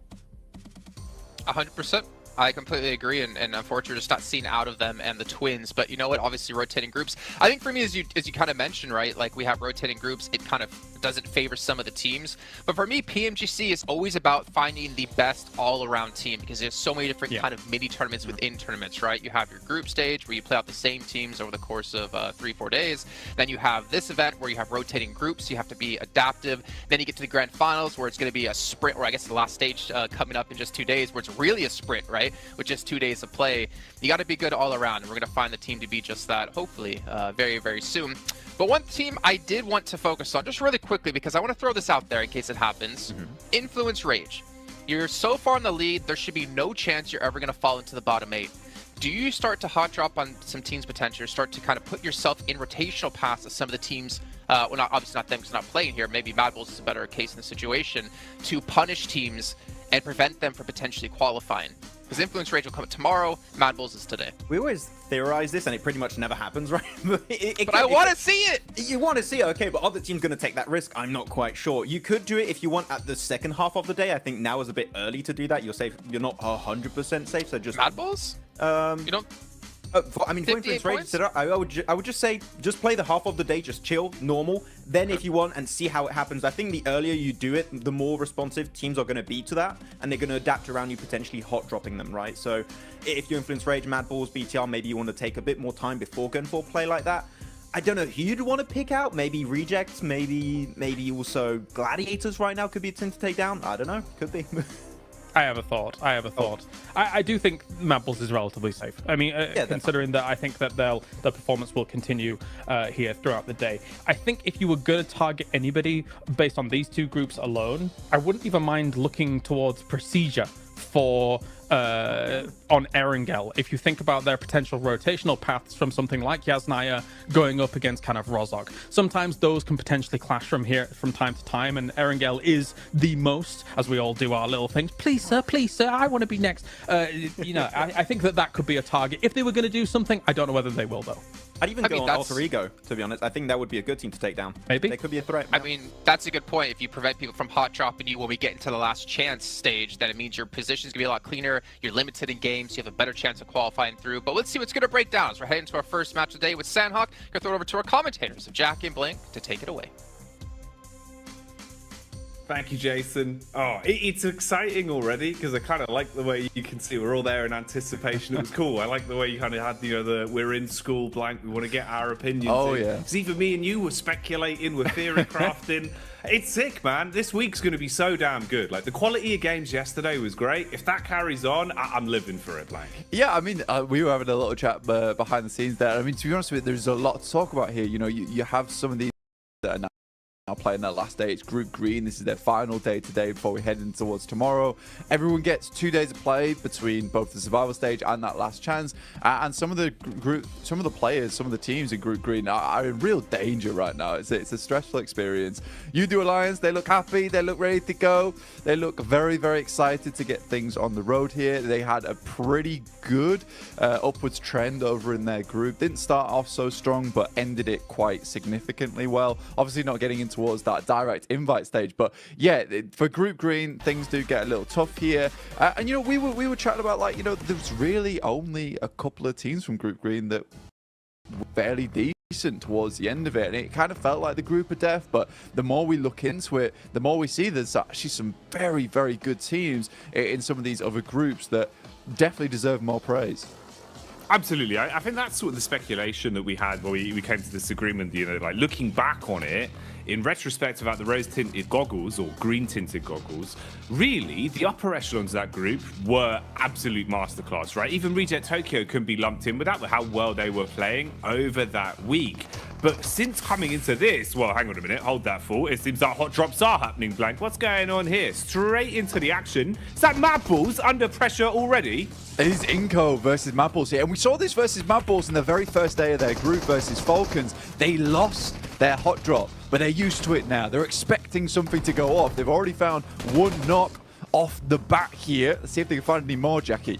100%. I completely agree, and unfortunately just not seen out of them and the Twins. But you know what, obviously rotating groups, I think for me, as you kind of mentioned, right, like we have rotating groups, it kind of doesn't favor some of the teams. But for me, PMGC is always about finding the best all-around team, because there's so many different kind of mini tournaments within tournaments, right? You have your group stage where you play out the same teams over the course of 3-4 days. Then you have this event where you have rotating groups, you have to be adaptive. Then you get to the grand finals where it's going to be a sprint, or I guess the last stage coming up in just 2 days, where it's really a sprint, right? With just 2 days of play. You got to be good all around, and we're going to find the team to be just that, hopefully, very, very soon. But one team I did want to focus on, just really quickly, because I want to throw this out there in case it happens. Influence Rage. You're so far in the lead, there should be no chance you're ever going to fall into the bottom 8. Do you start to hot drop on some teams' potential, start to kind of put yourself in rotational paths of some of the teams, well, obviously not them because they're not playing here, maybe Mad Bulls is a better case in the situation, to punish teams and prevent them from potentially qualifying? Because Influence Rage will come tomorrow, Mad Bulls is today. We always theorize this, and it pretty much never happens, right? But I want to see it! You want to see it, okay, but other teams going to take that risk? I'm not quite sure. You could do it if you want at the second half of the day. I think now is a bit early to do that. You're safe. You're not 100% safe, so just... Mad Bulls? You don't... I mean, for Influence Rage, I would just say, just play the half of the day, just chill, normal. Then if you want, and see how it happens. I think the earlier you do it, the more responsive teams are going to be to that, and they're going to adapt around you, potentially hot dropping them, right? So if you Influence Rage, Mad Bulls, BTR, maybe you want to take a bit more time before going for a play like that. I don't know who you'd want to pick out. Maybe Rejects, maybe also Gladiators right now could be a team to take down. I don't know, could be. I have a thought. I do think Mad Bulls is relatively safe. I mean, considering that I think that their performance will continue here throughout the day. I think if you were going to target anybody based on these two groups alone, I wouldn't even mind looking towards Procedure for on Erangel. If you think about their potential rotational paths from something like Yasnaya going up against kind of Rozok, sometimes those can potentially clash from time to time, and Erangel is the most, as we all do our little things. Please sir, I want to be next. You know, I think that could be a target. If they were going to do something, I don't know whether they will though. I'd even go on Alter Ego, to be honest. I think that would be a good team to take down. Maybe. They could be a threat. I mean, that's a good point. If you prevent people from hot dropping you when we get into the last chance stage, then it means your position is going to be a lot cleaner. You're limited in games. You have a better chance of qualifying through. But let's see what's going to break down as we're heading to our first match of the day with Sandhawk. Going to throw it over to our commentators, Jack and Blink, to take it away. Thank you, Jason. Oh, it's exciting already because I kind of like the way you can see we're all there in anticipation. It was cool. I like the way you kind of had, we're in school blank. We want to get our opinions. Oh, in. yeah. See, for me and you, we're speculating, we're theory crafting. It's sick, man. This week's going to be so damn good. Like, the quality of games yesterday was great. If that carries on, I'm living for it, blank. Yeah, I mean, we were having a little chat behind the scenes there. I mean, to be honest with you, there's a lot to talk about here. You have some of these that are now playing their last day. It's Group Green. This is their final day today before we head in towards tomorrow. Everyone gets 2 days of play between both the survival stage and that last chance. And some of the players, some of the teams in Group Green are in real danger right now. It's a stressful experience. U2 Alliance, they look happy. They look ready to go. They look very, very excited to get things on the road here. They had a pretty good upwards trend over in their group. Didn't start off so strong, but ended it quite significantly well. Obviously not getting into towards that direct invite stage, but yeah, for Group Green, things do get a little tough here. And we were chatting about, like, there's really only a couple of teams from Group Green that were fairly decent towards the end of it, and it kind of felt like the group of death. But the more we look into it, the more we see there's actually some very, very good teams in some of these other groups that definitely deserve more praise. Absolutely. I think that's sort of the speculation that we had when we came to this agreement, like looking back on it, in retrospect about the rose-tinted goggles or green-tinted goggles, really, the upper echelons of that group were absolute masterclass, right? Even Reject Tokyo can be lumped in with that, with how well they were playing over that week. But since coming into this, well, hang on a minute, hold that thought. It seems that hot drops are happening, blank. What's going on here? Straight into the action. Is that Mad Balls under pressure already? It is Inco versus Mad Balls here. And we saw this versus Mad Balls in the very first day of their group versus Falcons. They lost their hot drop, but they're used to it now. They're expecting something to go off. They've already found one knock off the bat here. Let's see if they can find any more, Jackie.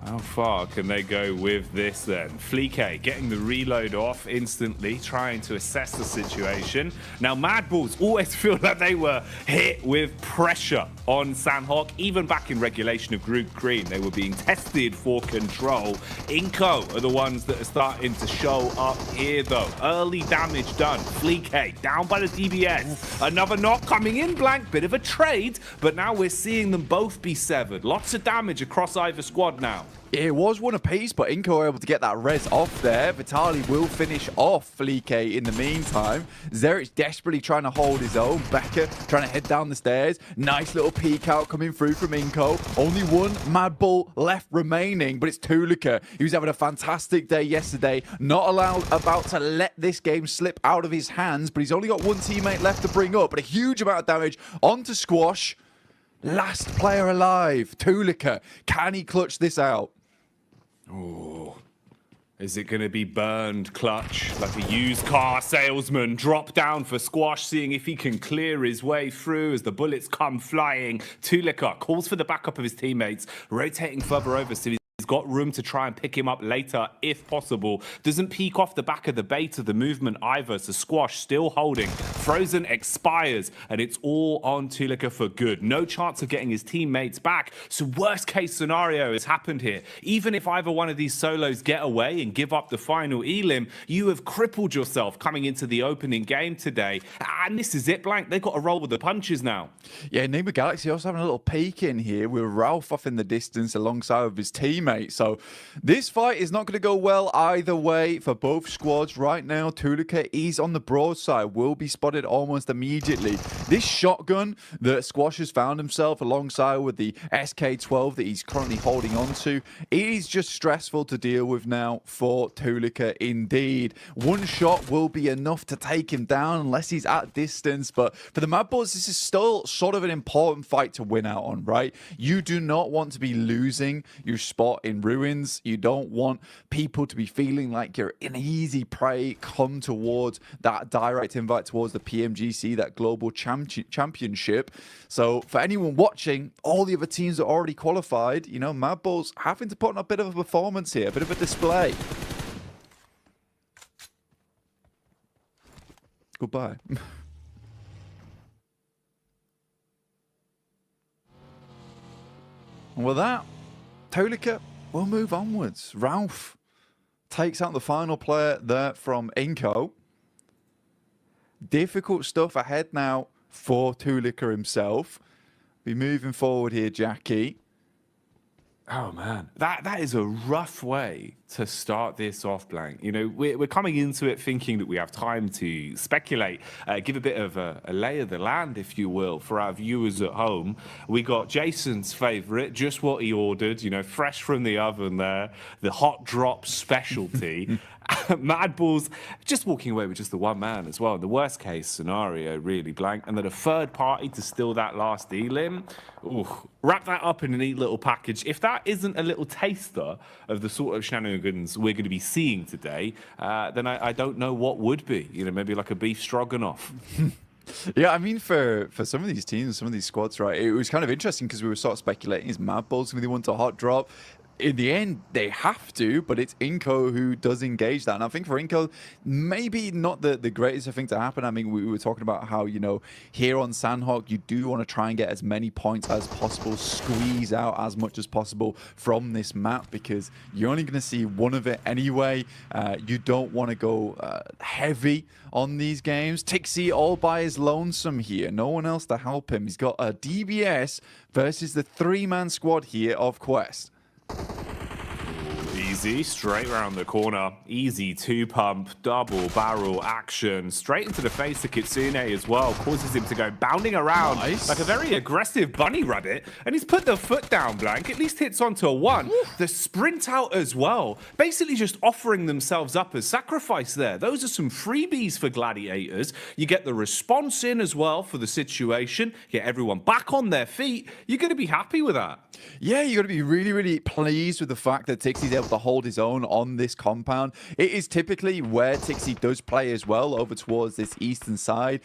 How far can they go with this then? Fleek getting the reload off instantly, trying to assess the situation. Now, Mad Balls always feel like they were hit with pressure on Sanhok. Even back in regulation of Group Green, they were being tested for control. Inco are the ones that are starting to show up here, though. Early damage done. Fleek down by the DBS. Another knock coming in, blank. Bit of a trade, but now we're seeing them both be severed. Lots of damage across either squad now. It was one apiece, but Inco were able to get that res off there. Vitali will finish off Fleek in the meantime. Zerich desperately trying to hold his own. Becker trying to head down the stairs. Nice little peek out coming through from Inco. Only one Mad Bull left remaining, but it's Tulika. He was having a fantastic day yesterday. Not about to let this game slip out of his hands, but he's only got one teammate left to bring up. But a huge amount of damage onto Squash. Last player alive, Tulika. Can he clutch this out? Oh, is it going to be burned clutch like a used car salesman? Drop down for Squash, seeing if he can clear his way through as the bullets come flying. Tulika calls for the backup of his teammates, rotating further over so he's got room to try and pick him up later if possible. Doesn't peek off the back of the bait of the movement either, so Squash still holding. Frozen expires, and it's all on Tulika for good. No chance of getting his teammates back, so worst case scenario has happened here. Even if either one of these solos get away and give up the final elim, you have crippled yourself coming into the opening game today. And this is it, blank. They've got to roll with the punches now. Yeah, Nima Galaxy also having a little peek in here with Ralph off in the distance alongside with his teammate. So this fight is not going to go well either way for both squads right now. Tulika is on the broadside, will be spotted almost immediately. This shotgun that Squash has found himself alongside with the SK-12 that he's currently holding on to, it is just stressful to deal with now for Tulika indeed. One shot will be enough to take him down unless he's at distance, but for the Mad Bulls, this is still sort of an important fight to win out on, right? You do not want to be losing your spot in ruins. You don't want people to be feeling like you're an easy prey come towards that direct invite towards the PMGC, that global championship. So for anyone watching, all the other teams are already qualified. Mad Bulls having to put on a bit of a performance here, a bit of a display. Goodbye. And with that, Tulika will move onwards. Ralph takes out the final player there from Inco. Difficult stuff ahead now for Tulika himself. Be moving forward here, Jackie. Oh man, that is a rough way to start this off, Blank. You know, we're coming into it thinking that we have time to speculate, give a bit of a lay of the land, if you will, for our viewers at home. We got Jason's favourite, just what he ordered, you know, fresh from the oven there, the hot drop specialty. Mad Balls just walking away with just the one man as well. The worst case scenario, really, Blank. And then a third party to steal that last elim. Ooh, wrap that up in a neat little package. If that isn't a little taster of the sort of shenanigans we're going to be seeing today, then I don't know what would be. You know, maybe like a beef stroganoff. Yeah, I mean, for some of these teams, some of these squads, right, it was kind of interesting because we were sort of speculating, is Mad Balls going to be the one to hot drop? In the end, they have to, but it's Inco who does engage that. And I think for Inco, maybe not the greatest thing to happen. I mean, we were talking about how, you know, here on Sandhawk, you do want to try and get as many points as possible, squeeze out as much as possible from this map, because you're only going to see one of it anyway. You don't want to go heavy on these games. Tixie all by his lonesome here. No one else to help him. He's got a DBS versus the 3-man squad here of Quest. Easy, straight around the corner. Easy 2-pump, double barrel action. Straight into the face to Kitsune as well. Causes him to go bounding around like a very aggressive bunny rabbit. And he's put the foot down, Blank. At least hits onto a 1. The sprint out as well. Basically just offering themselves up as sacrifice there. Those are some freebies for Gladiators. You get the response in as well for the situation. Get everyone back on their feet. You're going to be happy with that. Yeah, you're going to be really, really pleased with the fact that Tixie's able to hold his own on this compound. It is typically where Tixie does play as well, over towards this eastern side,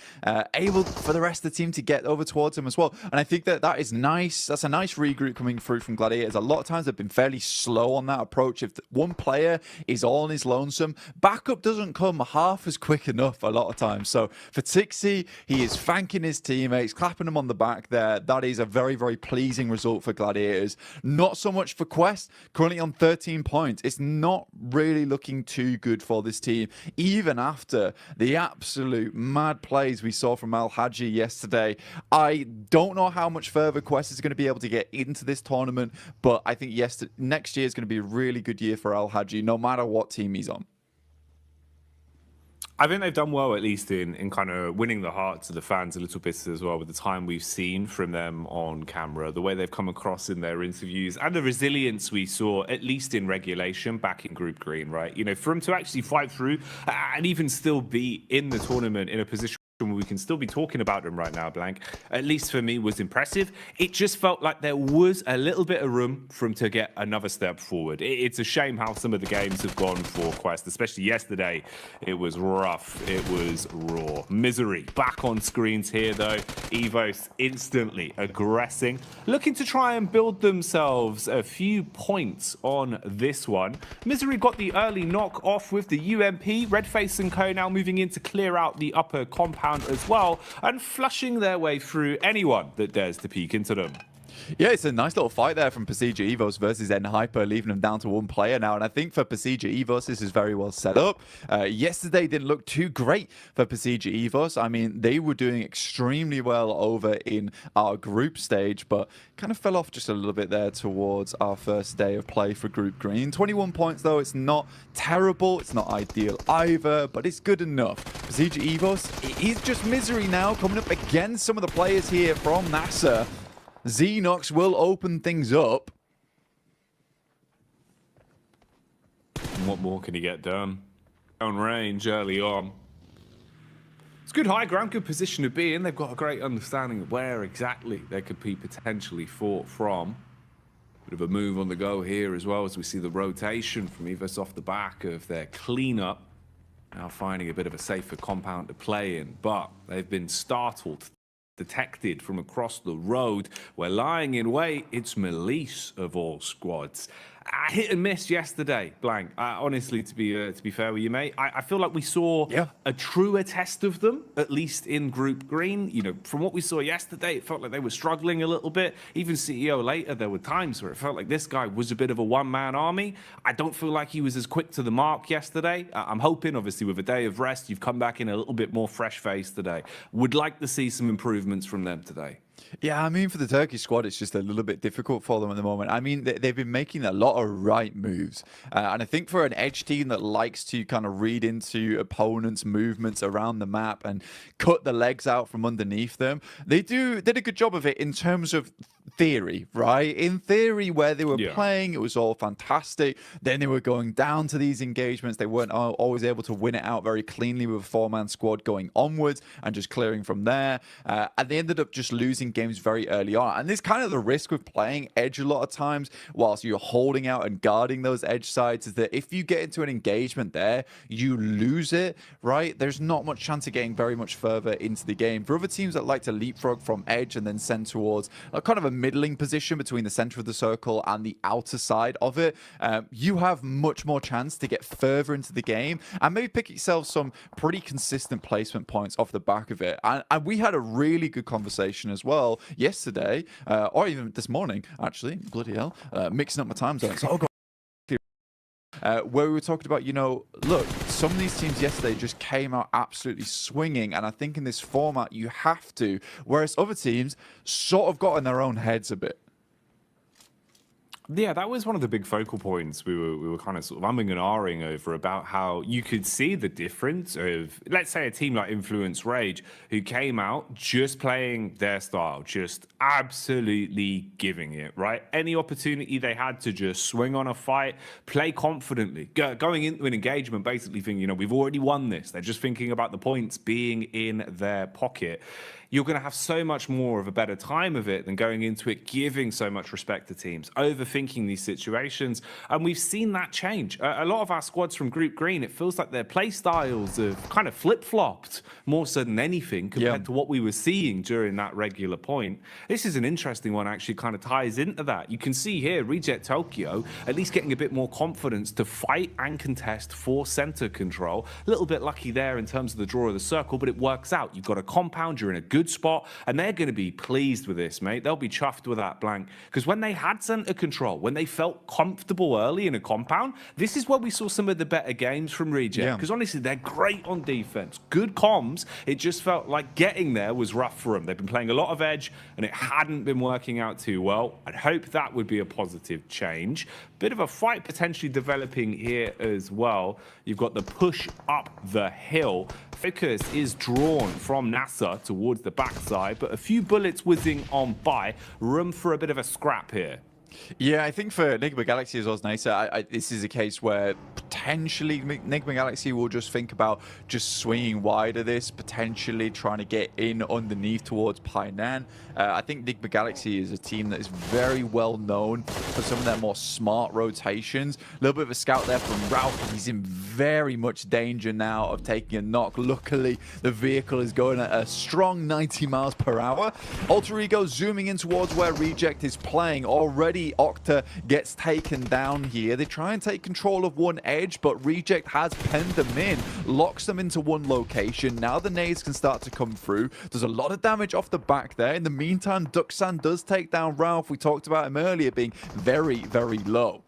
able for the rest of the team to get over towards him as well. And I think that is nice. That's a nice regroup coming through from Gladiators. A lot of times they've been fairly slow on that approach. If one player is all on his lonesome, backup doesn't come half as quick enough a lot of times. So for Tixie, he is thanking his teammates, clapping them on the back there. That is a very, very pleasing result for Gladiators. Not so much for Quest, currently on 13 points. It's not really looking too good for this team, even after the absolute mad plays we saw from Al Haji yesterday. I don't know how much further Quest is going to be able to get into this tournament, but I think next year is going to be a really good year for Al Haji, no matter what team he's on. I think they've done well, at least in kind of winning the hearts of the fans a little bit as well, with the time we've seen from them on camera, the way they've come across in their interviews, and the resilience we saw, at least in regulation, back in Group Green, right? You know, for them to actually fight through and even still be in the tournament in a position where we can still be talking about them right now, Blank, at least for me, was impressive. It just felt like there was a little bit of room for him to get another step forward. It's a shame how some of the games have gone for Quest, especially yesterday. It was rough. It was raw. Misery back on screens here, though. Evos instantly aggressing, looking to try and build themselves a few points on this one. Misery got the early knock off with the UMP. Redface and Co now moving in to clear out the upper compound as well, and flushing their way through anyone that dares to peek into them. Yeah, it's a nice little fight there from Pasija Evos versus N-Hyper, leaving them down to one player now. And I think for Pasija Evos, this is very well set up. Yesterday didn't look too great for Pasija Evos. I mean, they were doing extremely well over in our group stage, but kind of fell off just a little bit there towards our first day of play for Group Green. 21 points, though. It's not terrible. It's not ideal either, but it's good enough. Pasija Evos, it is just Misery now, coming up against some of the players here from NASA. Xenox will open things up. And what more can he get done? On range early on. It's good high ground, good position to be in. They've got a great understanding of where exactly they could be potentially fought from. Bit of a move on the go here as well, as we see the rotation from Evos off the back of their cleanup. Now finding a bit of a safer compound to play in, but they've been startled detected from across the road. We're lying in wait. It's Melise of all squads. Hit and miss yesterday, Blank. Honestly, to be fair with you, mate, I feel like we saw a truer test of them, at least in Group Green. You know, from what we saw yesterday, it felt like they were struggling a little bit. Even CEO later, there were times where it felt like this guy was a bit of a one-man army. I don't feel like he was as quick to the mark yesterday. I'm hoping, obviously, with a day of rest, you've come back in a little bit more fresh-faced today. Would like to see some improvements from them today. Yeah, I mean, for the Turkish squad, it's just a little bit difficult for them at the moment. I mean, they've been making a lot of right moves. And I think for an Edge team that likes to kind of read into opponents' movements around the map and cut the legs out from underneath them, they did a good job of it in terms of theory, right? In theory, where they were playing, it was all fantastic. Then they were going down to these engagements. They weren't always able to win it out very cleanly with a four-man squad going onwards and just clearing from there. And they ended up just losing games very early on. And this kind of the risk with playing Edge a lot of times whilst you're holding out and guarding those Edge sides is that if you get into an engagement there, you lose it, right? There's not much chance of getting very much further into the game. For other teams that like to leapfrog from Edge and then send towards a kind of a middling position between the center of the circle and the outer side of it, you have much more chance to get further into the game and maybe pick yourself some pretty consistent placement points off the back of it. And we had a really good conversation as well yesterday, or even this morning, actually, bloody hell, mixing up my time zones. So where we were talking about, you know, look, some of these teams yesterday just came out absolutely swinging, and I think in this format you have to, whereas other teams sort of got in their own heads a bit. Yeah, that was one of the big focal points we were kind of sort of umming and ahhing over, about how you could see the difference of, let's say, a team like Influence Rage, who came out just playing their style, just absolutely giving it, right? Any opportunity they had to just swing on a fight, play confidently, going into an engagement, basically thinking, you know, we've already won this. They're just thinking about the points being in their pocket. You're going to have so much more of a better time of it than going into it giving so much respect to teams, overthinking these situations. And we've seen that change. A lot of our squads from Group Green, it feels like their play styles have kind of flip-flopped more so than anything compared to what we were seeing during that regular point. This is an interesting one, actually kind of ties into that. You can see here, Reject Tokyo at least getting a bit more confidence to fight and contest for center control. A little bit lucky there in terms of the draw of the circle, but it works out. You've got a compound, you're in a good spot, and they're going to be pleased with this, mate. They'll be chuffed with that, Blank, because when they had center control, when they felt comfortable early in a compound, this is where we saw some of the better games from Reject, because honestly, they're great on defense, good comms. It just felt like getting there was rough for them. They've been playing a lot of Edge, and it hadn't been working out too well. I'd hope that would be a positive change. Bit of a fight potentially developing here as well. You've got the push up the hill. Focus is drawn from NASA towards the backside, but a few bullets whizzing on by. Room for a bit of a scrap here. Yeah, I think for Enigma Galaxy as well as Nisa, this is a case where potentially Enigma Galaxy will just think about just swinging wide of this, potentially trying to get in underneath towards Painan. I think Enigma Galaxy is a team that is very well known for some of their more smart rotations. A little bit of a scout there from Ralph. He's in very much danger now of taking a knock. Luckily, the vehicle is going at a strong 90 miles per hour. Alter Ego zooming in towards where Reject is playing. Already Octa gets taken down here. They try and take control of one edge, but Reject has penned them in, locks them into one location. Now the nades can start to come through. There's a lot of damage off the back there. In the meantime, Duxan does take down Ralph. We talked about him earlier being very, very low.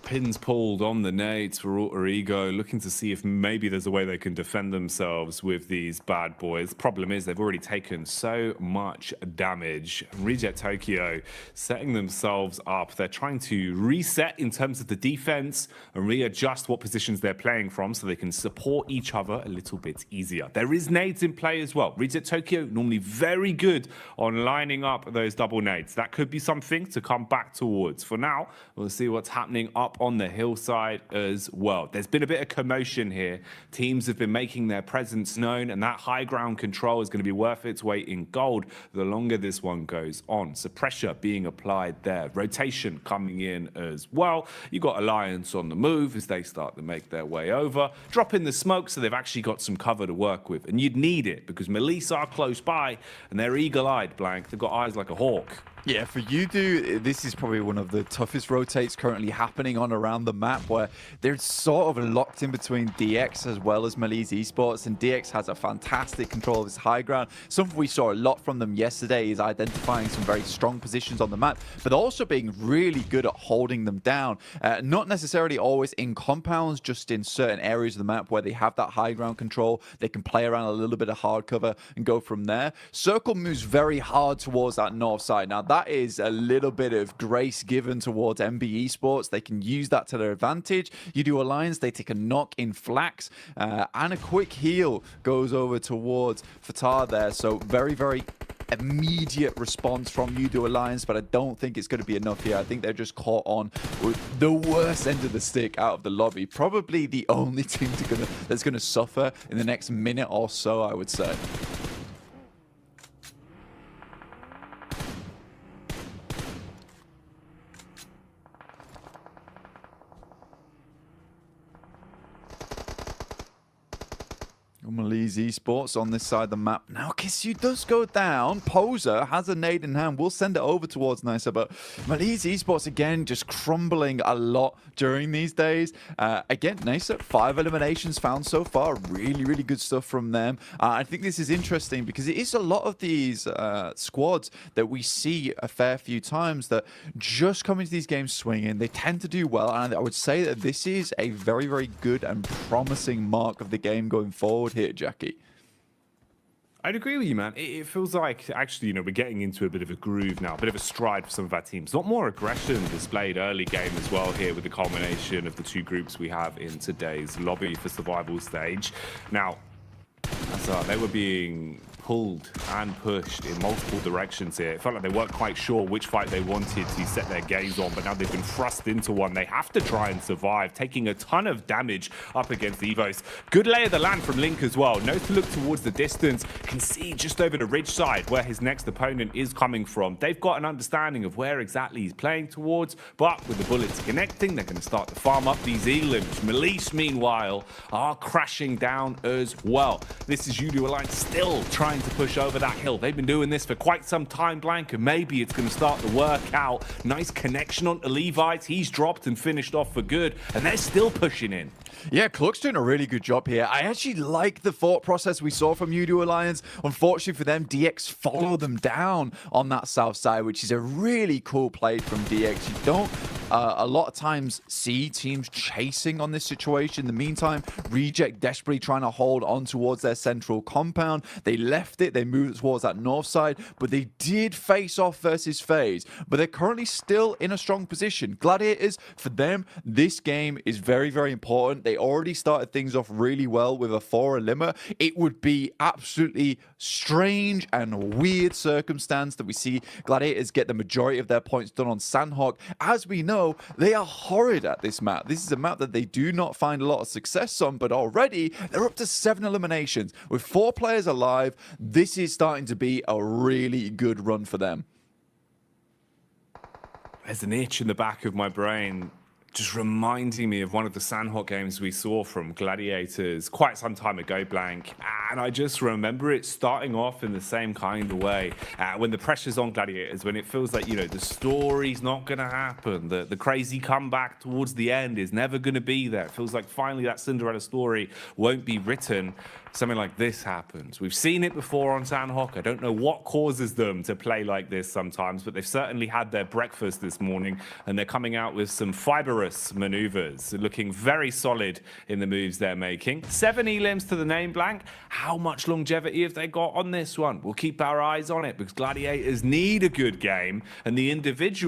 Pins pulled on the nades for Alter Ego, looking to see if maybe there's a way they can defend themselves with these bad boys. Problem is they've already taken so much damage. Reject Tokyo setting themselves up. They're trying to reset in terms of the defense and readjust what positions they're playing from so they can support each other a little bit easier. There is nades in play as well. Reject Tokyo normally very good on lining up those double nades. That could be something to come back towards. For now, we'll see what's happening happening up on the hillside as well. There's been a bit of commotion here. Teams have been making their presence known, and that high ground control is going to be worth its weight in gold the longer this one goes on. So pressure being applied there. Rotation coming in as well. You've got Alliance on the move as they start to make their way over. Drop in the smoke so they've actually got some cover to work with. And you'd need it because Melisse are close by and they're eagle-eyed, Blank. They've got eyes like a hawk. Yeah, for Yudu, this is probably one of the toughest rotates currently happening on around the map, where they're sort of locked in between DX as well as Melisse Esports, and DX has a fantastic control of his high ground. Something we saw a lot from them yesterday is identifying some very strong positions on the map, but also being really good at holding them down. Not necessarily always in compounds, just in certain areas of the map where they have that high ground control. They can play around a little bit of hard cover and go from there. Circle moves very hard towards that north side. Now, that is a little bit of grace given towards MB Esports. They can use that to their advantage. You do Alliance, they take a knock in Flax, and a quick heal goes over towards Fatar there. So very, very immediate response from Yudu Alliance, but I don't think it's going to be enough here. I think they're just caught on with the worst end of the stick out of the lobby. Probably the only team that's going to suffer in the next minute or so, I would say. Melisse Esports on this side of the map. Now, Kissu does go down. Poser has a nade in hand. We'll send it over towards Nisa, but Melisse Esports, again, just crumbling a lot during these days. Again, Nisa, 5 eliminations found so far. Really, really good stuff from them. I think this is interesting because it is a lot of these squads that we see a fair few times that just come into these games swinging. They tend to do well, and I would say that this is a very, very good and promising mark of the game going forward here, Jackie. I'd agree with you, man. It feels like, actually, you know, we're getting into a bit of a groove now, a bit of a stride for some of our teams. A lot more aggression displayed early game as well here with the culmination of the two groups we have in today's lobby for survival stage. Now, they were being pulled and pushed in multiple directions here. It felt like they weren't quite sure which fight they wanted to set their gaze on, but now they've been thrust into one. They have to try and survive, taking a ton of damage up against Evos. Good lay of the land from Link as well. Knows to look towards the distance, can see just over the ridge side where his next opponent is coming from. They've got an understanding of where exactly he's playing towards, but with the bullets connecting, they're going to start to farm up these elims. Melisse, meanwhile, are crashing down as well. This is Yudu Alliance still trying to push over that hill. They've been doing this for quite some time, Blank, and maybe it's going to start to work out. Nice connection onto Levites. He's dropped and finished off for good, and they're still pushing in. Yeah, Cluck's doing a really good job here. I actually like the thought process we saw from Yudu Alliance. Unfortunately for them, DX follow them down on that south side, which is a really cool play from DX. You don't a lot of times see teams chasing on this situation. In the meantime, Reject desperately trying to hold on towards their central compound. They left it, they moved towards that north side, but they did face off versus FaZe. But they're currently still in a strong position. Gladiators, for them, this game is very, very important. They already started things off really well with a 4 eliminer. It would be absolutely strange and weird circumstance that we see Gladiators get the majority of their points done on Sandhawk. As we know, they are horrid at this map. This is a map that they do not find a lot of success on, but already they're up to 7 eliminations. With 4 players alive, this is starting to be a really good run for them. There's an itch in the back of my brain just reminding me of one of the Sandhawk games we saw from Gladiators quite some time ago, Blank. And I just remember it starting off in the same kind of way. When the pressure's on Gladiators, when it feels like, you know, the story's not going to happen, the crazy comeback towards the end is never going to be there. It feels like finally that Cinderella story won't be written. Something like this happens. We've seen it before on Sandhawk. I don't know what causes them to play like this sometimes, but they've certainly had their breakfast this morning, and they're coming out with some fibrous maneuvers, looking very solid in the moves they're making. 7 elims to the name, Blank. How much longevity have they got on this one? We'll keep our eyes on it because Gladiators need a good game, and the individual